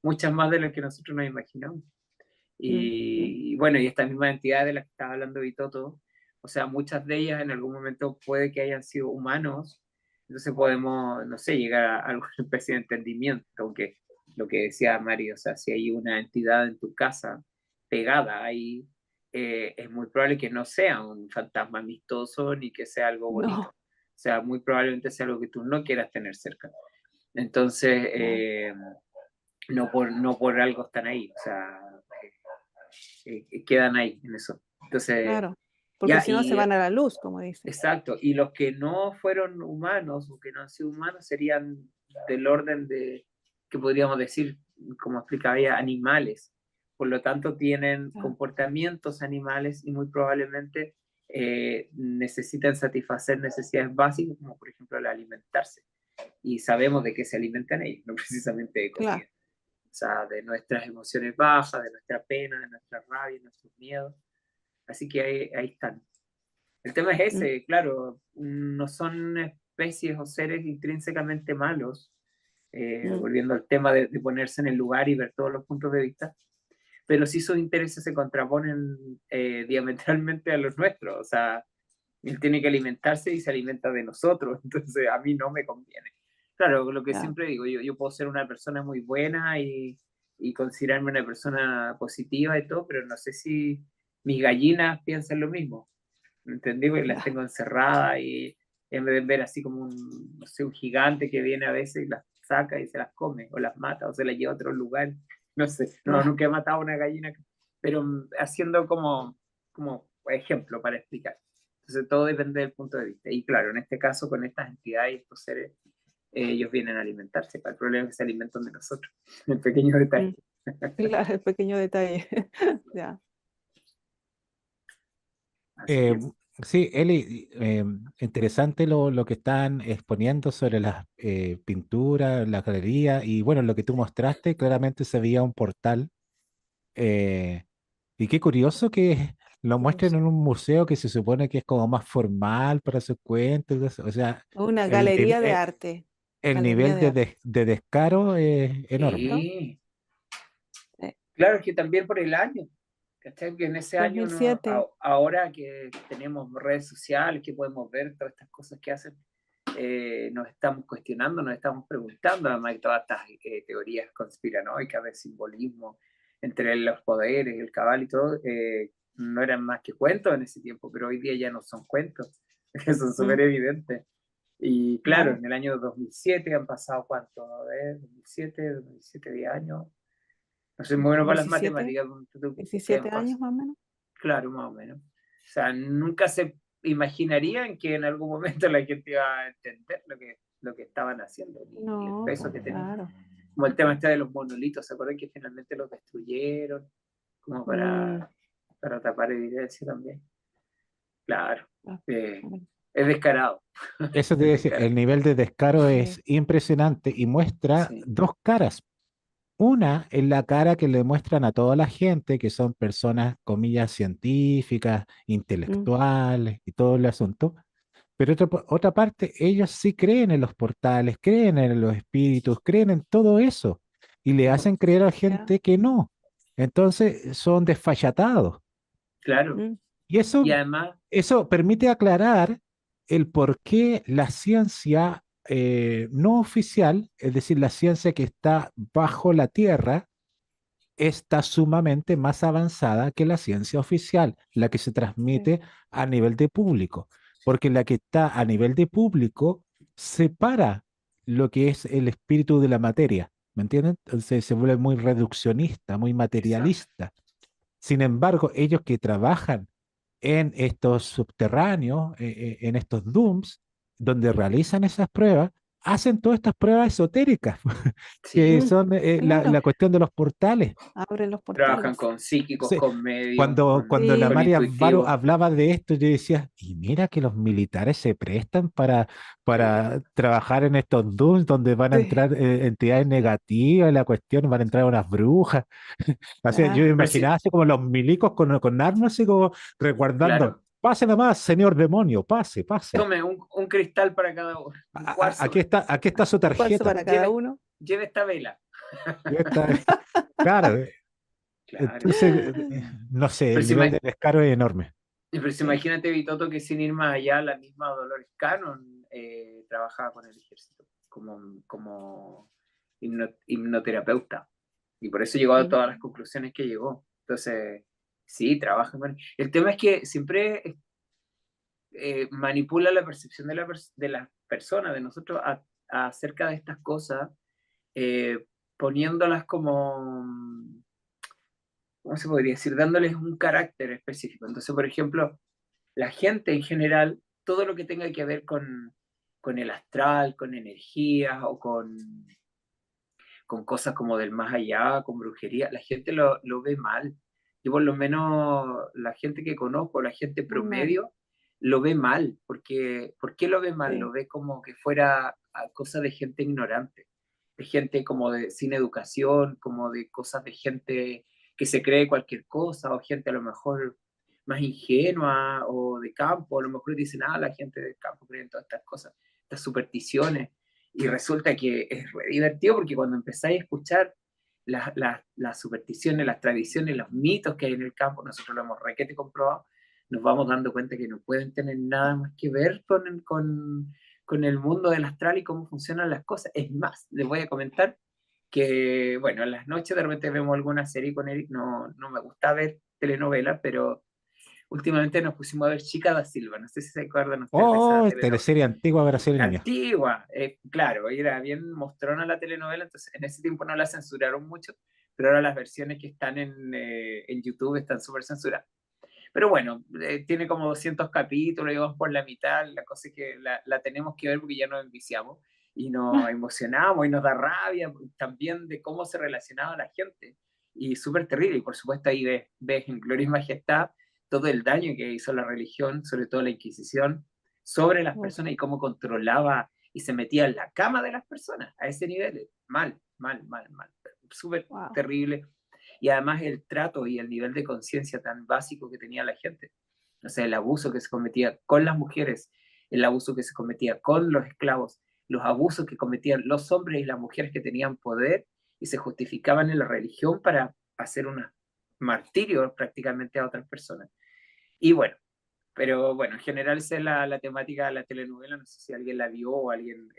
muchas más de las que nosotros nos imaginamos. Mm, mm. Y bueno, y esta misma entidad de la que estaba hablando Vitoto, o sea, muchas de ellas en algún momento puede que hayan sido humanos, entonces podemos, no sé, llegar a alguna especie de entendimiento, aunque lo que decía Mario, o sea, si hay una entidad en tu casa pegada ahí, es muy probable que no sea un fantasma amistoso ni que sea algo bonito. No, O sea, muy probablemente sea algo que tú no quieras tener cerca. Entonces, no, no por algo están ahí. O sea, quedan ahí en eso. Entonces, claro. Porque ya, si no se van a la luz, como dicen. exacto. Y los que no fueron humanos o que no han sido humanos serían del orden de, que podríamos decir, como explicaba ella, animales. Por lo tanto, tienen Ah, comportamientos animales y muy probablemente necesitan satisfacer necesidades básicas, como por ejemplo el alimentarse. Y sabemos de qué se alimentan ellos, no precisamente de comida. claro. O sea, de nuestras emociones bajas, de nuestra pena, de nuestra rabia, de nuestros miedos. Así que ahí están. El tema es Mm, ese, claro, no son especies o seres intrínsecamente malos, mm. volviendo al tema de ponerse en el lugar y ver todos los puntos de vista, pero sí sus intereses se contraponen diametralmente a los nuestros, o sea, él tiene que alimentarse y se alimenta de nosotros, entonces a mí no me conviene. Claro, lo que Ya, siempre digo, yo puedo ser una persona muy buena y considerarme una persona positiva y todo, pero no sé si mis gallinas piensan lo mismo. ¿Me entendí? Porque las ya. tengo encerradas y en vez de ver así como un, no sé, un gigante que viene a veces y las saca y se las come, o las mata, o se las lleva a otro lugar. No sé, no, Ya. nunca he matado a una gallina, pero haciendo como ejemplo para explicar. Entonces todo depende del punto de vista. Y claro, en este caso, con estas entidades y estos seres, ellos vienen a alimentarse. El problema es que se alimentan de nosotros. El pequeño Mm, detalle. claro, el pequeño detalle. Ya. Así Eh, que sí, Eli, interesante lo que están exponiendo sobre las pinturas, la galería y bueno, lo que tú mostraste, claramente se veía un portal. eh, y qué curioso que lo muestren en un museo que se supone que es como más formal para sus cuentos. Y eso. O sea, Una el, nive- galería de eh, arte. el Galería nivel de arte. de descaro es enorme. ¿Cierto? sí, Sí. claro, es que también por el año. ¿Cachai? Que en ese año, no, 2007. ahora que tenemos redes sociales, que podemos ver todas estas cosas que hacen, nos estamos cuestionando, nos estamos preguntando, además de todas estas teorías conspiranoicas de simbolismo entre los poderes, el cabal y todo, no eran más que cuentos en ese tiempo, pero hoy día ya no son cuentos, que son súper Mm, evidentes. Y claro, claro. en el año 2007 han pasado cuánto, a ver, 2007, 10 años. No soy muy bueno para las 17. matemáticas, que han 17 años pasado. más o menos. Claro, más o menos. O sea, nunca se imaginarían que en algún momento la gente iba a entender lo que estaban haciendo y el No, peso pues que tenían. claro. Como el tema este de los monolitos, ¿se acuerdan que finalmente los destruyeron? Como Mm, para tapar evidencia también. Claro, ah, eh, bueno, es descarado, Eso te es decía, descarado. el nivel de descaro sí, es impresionante y muestra Sí, dos caras. Una es la cara que le muestran a toda la gente, que son personas, comillas, científicas, mm, intelectuales y todo el asunto. Pero otra parte, ellos sí creen en los portales, creen en los espíritus, creen en todo eso y le sí, po, hacen creer a la ya, gente que no. Entonces son desfachatados. claro. mm, Y Y eso, además, eso permite aclarar el por qué la ciencia no oficial, es decir, la ciencia que está bajo la tierra, está sumamente más avanzada que la ciencia oficial, la que se sí, transmite a nivel de público, porque la que está a nivel de público separa lo que es el espíritu de la materia, ¿me entienden? Entonces se vuelve muy reduccionista, muy exacto. materialista. Sin embargo, ellos que trabajan en estos subterráneos, en estos dooms, donde realizan esas pruebas, hacen todas estas pruebas esotéricas, que Sí, mm, son claro. la cuestión de los portales. Abren los trabajan portales. con psíquicos, Sí, con medium, cuando la Sí, con María Varo intuitivos. hablaba de esto, yo decía, y mira que los militares se prestan Sí, para trabajar en estos dooms donde van a sí, entrar entidades negativas, y la cuestión, van a entrar unas brujas. Así, yo me ya. pero sí, imaginaba así como los milicos con armas, así como resguardando. claro. Pase nomás, señor demonio, pase, pase. Tome un cristal para cada uno, un cuarzo. Aquí está su Un cuarzo tarjeta. para cada Lleve, uno. lleve esta vela. Y esta- claro, Claro. entonces, no sé, Pero el si, nivel de descaro es enorme. pero si Sí. imagínate, Vitoto, que sin ir más allá, la misma Dolores Cannon trabajaba con el ejército como hipnoterapeuta. Y por eso llegó a Mm, todas las conclusiones que llegó. Entonces, sí, trabaja con... El tema es que siempre manipula la percepción de las personas, de nosotros, acerca de estas cosas, poniéndolas como, ¿cómo se podría decir? Dándoles un carácter específico. Entonces, por ejemplo, la gente en general, todo lo que tenga que ver con el astral, con energías o con cosas como del más allá, con brujería, la gente lo ve mal. Yo por lo menos la gente que conozco, la gente muy mal. promedio, lo ve mal. ¿Por qué lo ve mal? Lo Sí. ve como que fuera cosa de gente ignorante, de gente como de sin educación, como de cosas de gente que se cree cualquier cosa, o gente a lo mejor más ingenua o de campo, a lo mejor dicen, la gente del campo cree en todas estas cosas, estas supersticiones. Y resulta que es re divertido porque cuando empezáis a escuchar las supersticiones, las tradiciones, los mitos que hay en el campo, nosotros lo hemos requete comprobado, nos vamos dando cuenta que no pueden tener nada más que ver con el mundo del astral y cómo funcionan las cosas. Es más, les voy a comentar que, bueno, en las noches de repente vemos alguna serie con Eric, no me gusta ver telenovelas, pero últimamente nos pusimos a ver Chica da Silva, no sé si se acuerdan ustedes de esa Oh, telenovela. teleserie antigua brasileña. Antigua, claro, era bien mostrona la telenovela, entonces en ese tiempo no la censuraron mucho, pero ahora las versiones que están en YouTube están súper censuradas. Pero bueno, tiene como 200 capítulos, y vamos por la mitad, la cosa es que la tenemos que ver porque ya nos enviciamos y nos emocionamos y nos da rabia también de cómo se relacionaba la gente. Y súper terrible, y por supuesto ahí ves en Gloria y Majestad todo el daño que hizo la religión, sobre todo la Inquisición, sobre las personas y cómo controlaba y se metía en la cama de las personas a ese nivel. Mal, mal, mal, mal. Súper Wow. terrible. Y además el trato y el nivel de conciencia tan básico que tenía la gente. O sea, el abuso que se cometía con las mujeres, el abuso que se cometía con los esclavos, los abusos que cometían los hombres y las mujeres que tenían poder y se justificaban en la religión para hacer un martirio prácticamente a otras personas. Y bueno, pero bueno, en general esa es la temática de la telenovela, no sé si alguien la vio o alguien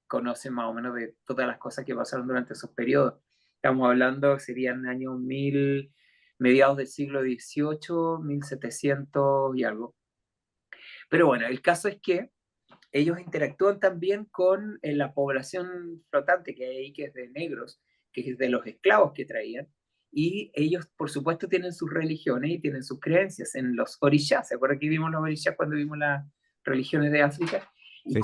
conoce más o menos de todas las cosas que pasaron durante esos periodos. Estamos hablando, serían años 1000, mediados del siglo XVIII, 1700 y algo. Pero bueno, el caso es que ellos interactúan también con la población flotante que hay ahí, que es de negros, que es de los esclavos que traían, y ellos, por supuesto, tienen sus religiones y tienen sus creencias en los orishas. ¿Se acuerdan que vimos los orishas cuando vimos las religiones de África? Y Sí, sí.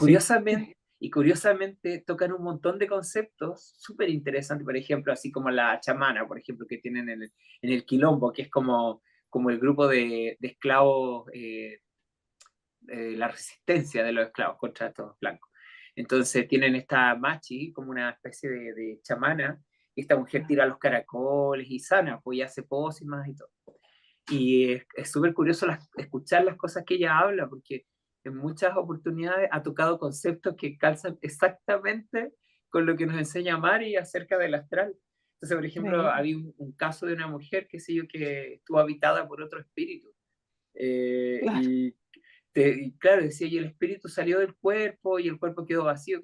curiosamente tocan un montón de conceptos súper interesantes, por ejemplo, así como la chamana, por ejemplo, que tienen en el quilombo, que es como el grupo de esclavos, la resistencia de los esclavos contra estos blancos. Entonces tienen esta machi como una especie de chamana, y esta mujer tira los caracoles y sana, pues y hace pócimas y todo. Y es súper curioso escuchar las cosas que ella habla, porque en muchas oportunidades ha tocado conceptos que calzan exactamente con lo que nos enseña Mari acerca del astral. Entonces, por ejemplo, Sí. había un caso de una mujer, qué sé yo, que estuvo habitada por otro espíritu. Claro. Y claro, decía, y el espíritu salió del cuerpo y el cuerpo quedó vacío.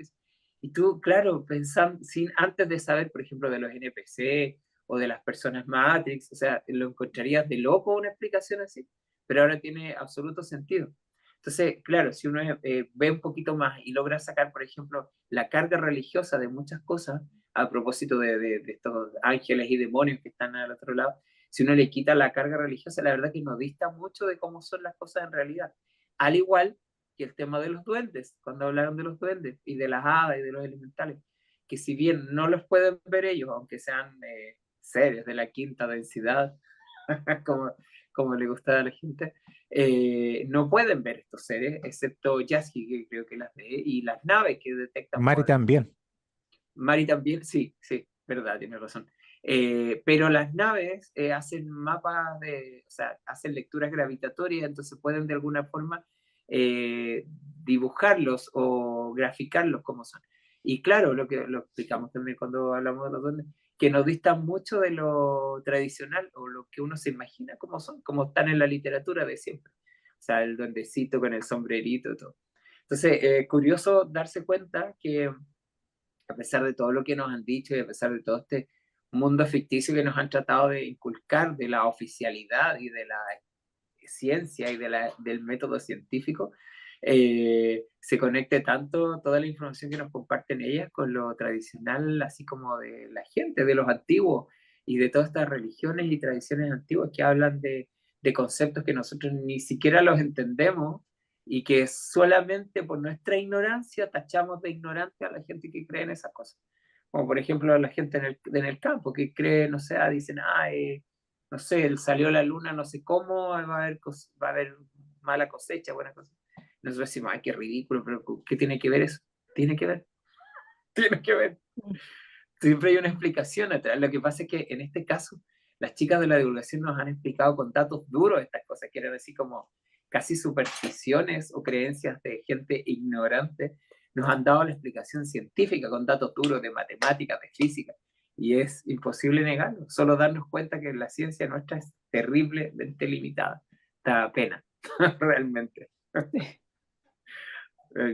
Y tú, claro, pensando, antes de saber, por ejemplo, de los NPC o de las personas Matrix, o sea, lo encontrarías de loco una explicación así, pero ahora tiene absoluto sentido. Entonces, claro, si uno ve un poquito más y logra sacar, por ejemplo, la carga religiosa de muchas cosas, a propósito de estos ángeles y demonios que están al otro lado, si uno le quita la carga religiosa, la verdad que nos dista mucho de cómo son las cosas en realidad. Al igual que el tema de los duendes, cuando hablaron de los duendes y de las hadas y de los elementales, que si bien no los pueden ver ellos, aunque sean seres de la quinta densidad, como, como le gusta a la gente, no pueden ver estos seres, excepto Yasky, que creo que las ve, y las naves que detectan Mari por... también. Mari también, sí, sí, verdad, tiene razón. Pero las naves hacen mapas o sea, hacen lecturas gravitatorias, entonces pueden de alguna forma dibujarlos o graficarlos como son. Y claro, lo que lo explicamos también cuando hablamos de los duendes, que nos distan mucho de lo tradicional o lo que uno se imagina como son, como están en la literatura de siempre. O sea, el duendecito con el sombrerito y todo. Entonces, curioso darse cuenta que a pesar de todo lo que nos han dicho y a pesar de todo este mundo ficticio que nos han tratado de inculcar de la oficialidad y de la ciencia y del método científico, se conecte tanto toda la información que nos comparten ellas con lo tradicional, así como de la gente, de los antiguos y de todas estas religiones y tradiciones antiguas que hablan de conceptos que nosotros ni siquiera los entendemos y que solamente por nuestra ignorancia tachamos de ignorante a la gente que cree en esas cosas. Como por ejemplo a la gente en el campo que cree, no sé, dicen, no sé, salió la luna, no sé cómo, va a haber mala cosecha, buena cosecha. Nosotros decimos, ay, qué ridículo, pero ¿qué tiene que ver eso? Tiene que ver, tiene que ver. Siempre hay una explicación atrás. Lo que pasa es que en este caso, las chicas de la divulgación nos han explicado con datos duros estas cosas, que eran así como casi supersticiones o creencias de gente ignorante. Nos han dado la explicación científica con datos duros de matemáticas, de física, y es imposible negarlo. Solo darnos cuenta que la ciencia nuestra es terriblemente limitada. Da pena, realmente.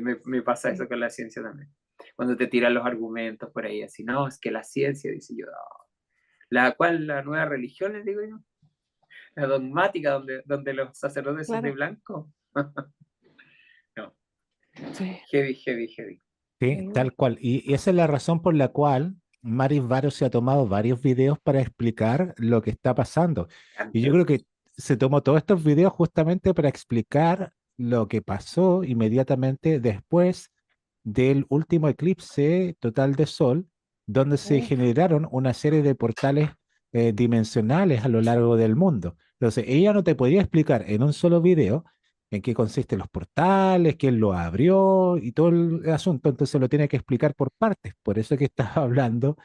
Me pasa Sí. eso con la ciencia también. Cuando te tiran los argumentos por ahí, así, no, es que la ciencia, dice yo, "No". La nueva religión, les digo yo, la dogmática, donde los sacerdotes son de Claro. blanco. No, Sí. heavy, heavy, heavy. Sí, tal cual. Y esa es la razón por la cual Maris Varo se ha tomado varios videos para explicar lo que está pasando. Y yo creo que se tomó todos estos videos justamente para explicar lo que pasó inmediatamente después del último eclipse total de Sol, donde se Uf, generaron una serie de portales dimensionales a lo largo del mundo. Entonces, ella no te podía explicar en un solo video en qué consisten los portales, quién lo abrió y todo el asunto. Entonces lo tiene que explicar por partes. Por eso que estaba hablando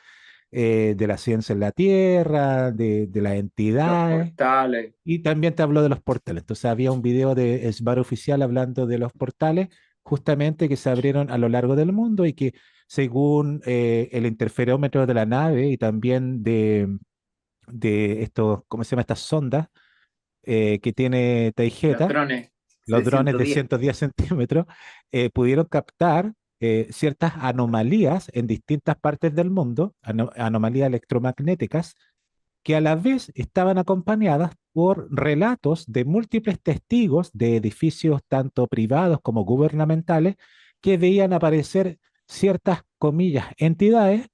de la ciencia en la Tierra, de las Los entidades, portales. y también te habló de los portales. Entonces había un video de Sbar Oficial hablando de los portales, justamente que se abrieron a lo largo del mundo y que según el interferómetro de la nave y también de estos, ¿cómo se llama? Estas sondas que tiene Los Taijeta, drones los de drones de 110. 110 centímetros, pudieron captar ciertas anomalías en distintas partes del mundo, anomalías electromagnéticas, que a la vez estaban acompañadas por relatos de múltiples testigos de edificios tanto privados como gubernamentales que veían aparecer ciertas, comillas, entidades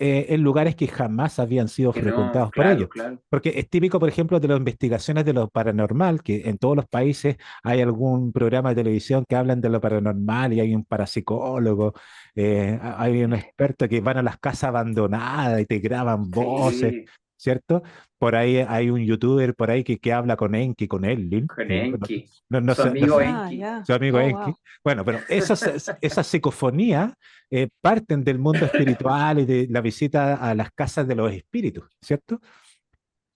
en lugares que jamás habían sido Que no, frecuentados por claro, ellos. claro. Porque es típico, por ejemplo, de las investigaciones de lo paranormal, que en todos los países hay algún programa de televisión que hablan de lo paranormal y hay un parapsicólogo, hay un experto que van a las casas abandonadas y te graban voces, Sí, ¿cierto? Por ahí hay un youtuber por ahí que habla con Enki, con Elvin, con bueno, Enki. no Su sé, no amigo sé, ah, Enki. ya. su amigo Oh, Enki. wow. Bueno, pero esa psicofonía parten del mundo espiritual y de la visita a las casas de los espíritus, ¿cierto?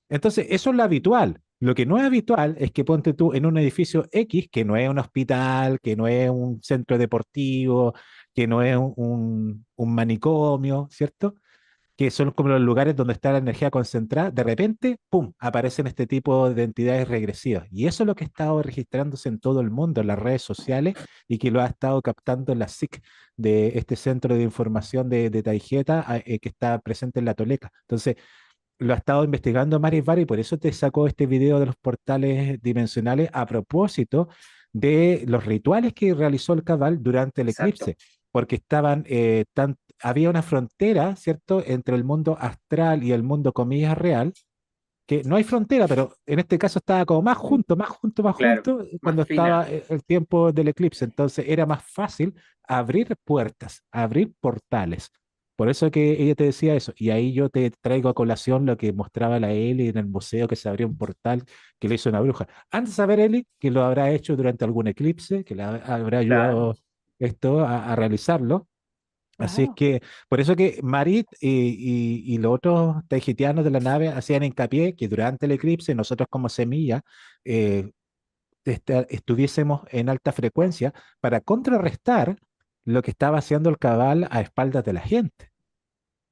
Entonces, eso es lo habitual. Lo que no es habitual es que ponte tú en un edificio X, que no es un hospital, que no es un centro deportivo, que no es un manicomio, ¿cierto? Que son como los lugares donde está la energía concentrada, de repente, ¡pum!, aparecen este tipo de entidades regresivas. Y eso es lo que ha estado registrándose en todo el mundo, en las redes sociales, y que lo ha estado captando la SIC de este centro de información de Taijeta, que está presente en la Toleca. Entonces, lo ha estado investigando Maris Bar y por eso te sacó este video de los portales dimensionales a propósito de los rituales que realizó el Cabal durante el Exacto. eclipse, porque había una frontera, ¿cierto?, entre el mundo astral y el mundo, comillas, real, que no hay frontera, pero en este caso estaba como más Mm, junto, más junto, más Claro. junto Más cuando fina. estaba el tiempo del eclipse. Entonces era más fácil abrir puertas, abrir portales. Por eso que ella te decía eso. Y ahí yo te traigo a colación lo que mostraba la Eli en el museo, que se abrió un portal que le hizo una bruja. Antes de saber, Eli, que lo habrá hecho durante algún eclipse, que le habrá Claro. ayudado esto a realizarlo. Así es claro. que, por eso que Marit y los otros tahitianos de la nave hacían hincapié que durante el eclipse nosotros como semilla eh, estuviésemos en alta frecuencia para contrarrestar lo que estaba haciendo el cabal a espaldas de la gente.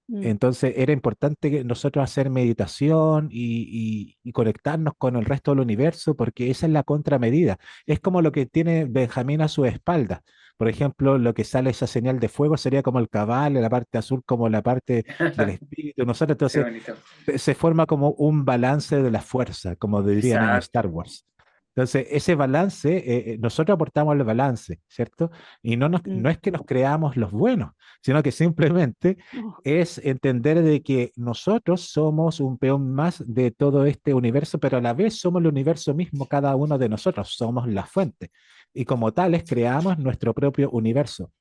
Mm, Entonces era importante que nosotros hacer meditación y conectarnos con el resto del universo, porque esa es la contramedida. Es como lo que tiene Benjamín a su espalda. Por ejemplo, lo que sale esa señal de fuego sería como el cabal, la parte azul como la parte del espíritu. Nosotros Qué entonces bonito. se forma como un balance de la fuerza, como dirían en Star Exacto. Wars. Entonces, ese balance, nosotros aportamos el balance, ¿cierto? Y mm. no es que nos creamos los buenos, sino que simplemente Oh, es entender de que nosotros somos un peón más de todo este universo, pero a la vez somos el universo mismo, cada uno de nosotros, somos la fuente. Y como tales, creamos nuestro propio universo.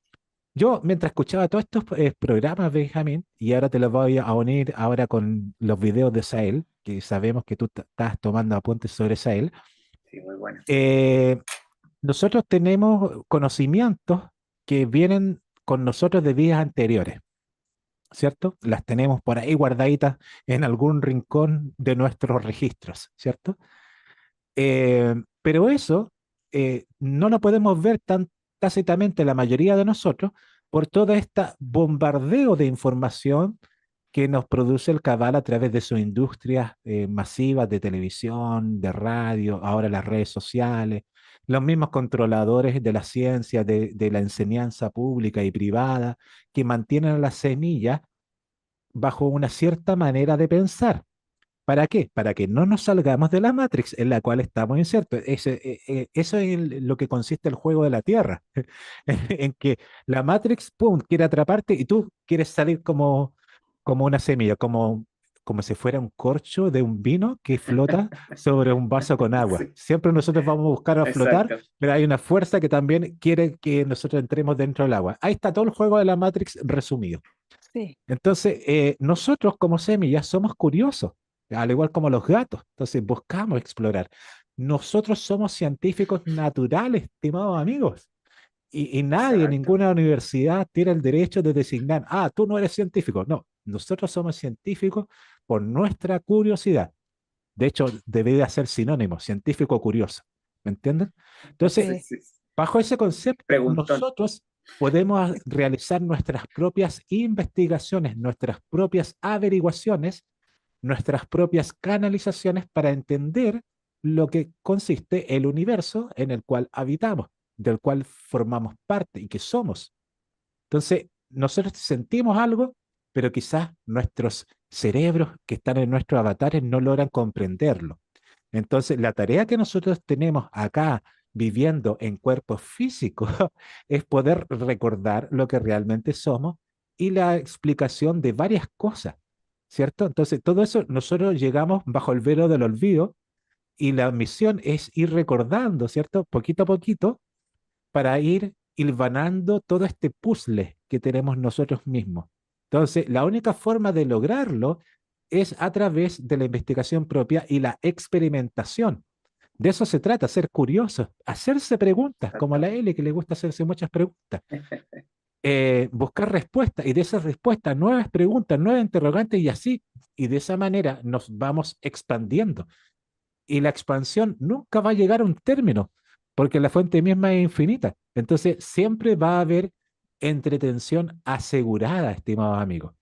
Yo, mientras escuchaba todos estos programas, Benjamín, y ahora te los voy a unir ahora con los videos de Sahel, que sabemos que tú estás tomando apuntes sobre Sahel, Sí, muy bueno. eh, nosotros tenemos conocimientos que vienen con nosotros de vidas anteriores, ¿cierto? Las tenemos por ahí guardaditas en algún rincón de nuestros registros, ¿cierto? Pero eso no lo podemos ver tan tácitamente la mayoría de nosotros por todo este bombardeo de información que nos produce el cabal a través de sus industrias masivas de televisión, de radio, ahora las redes sociales. Los mismos controladores de la ciencia, de la enseñanza pública y privada, que mantienen a la semilla bajo una cierta manera de pensar. ¿Para qué? Para que no nos salgamos de la Matrix en la cual estamos insertos. Eso es lo que consiste el juego de la Tierra, en que la Matrix, pum, quiere atraparte y tú quieres salir como una semilla, como si fuera un corcho de un vino que flota sobre un vaso con agua. Sí, Siempre nosotros vamos a buscar a flotar, exacto, pero hay una fuerza que también quiere que nosotros entremos dentro del agua. Ahí está todo el juego de la Matrix resumido. Sí, Entonces, nosotros como semillas somos curiosos, al igual como los gatos. Entonces, buscamos explorar. Nosotros somos científicos naturales, estimados amigos. Y nadie, exacto, ninguna universidad tiene el derecho de designar, ah, tú no eres científico. No, nosotros somos científicos por nuestra curiosidad. De hecho, debería ser sinónimo, científico curioso. ¿Me entienden? Entonces, sí, sí, sí, sí. bajo ese concepto, Preguntón, nosotros podemos realizar nuestras propias investigaciones, nuestras propias averiguaciones, nuestras propias canalizaciones para entender lo que consiste el universo en el cual habitamos, del cual formamos parte y que somos. Entonces, nosotros sentimos algo, pero quizás nuestros cerebros que están en nuestros avatares no logran comprenderlo. Entonces, la tarea que nosotros tenemos acá viviendo en cuerpos físicos es poder recordar lo que realmente somos y la explicación de varias cosas, ¿cierto? Entonces, todo eso nosotros llegamos bajo el velo del olvido y la misión es ir recordando, ¿cierto? Poquito a poquito para ir hilvanando todo este puzzle que tenemos nosotros mismos. Entonces, la única forma de lograrlo es a través de la investigación propia y la experimentación. De eso se trata, ser curiosos, hacerse preguntas, como a la exactamente. L que le gusta hacerse muchas preguntas, buscar respuestas y de esas respuestas nuevas preguntas, nuevas interrogantes y así, y de esa manera nos vamos expandiendo y la expansión nunca va a llegar a un término, porque la fuente misma es infinita. Entonces, siempre va a haber entretención asegurada, estimados amigos.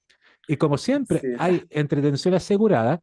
Y como siempre Sí, hay entretención asegurada,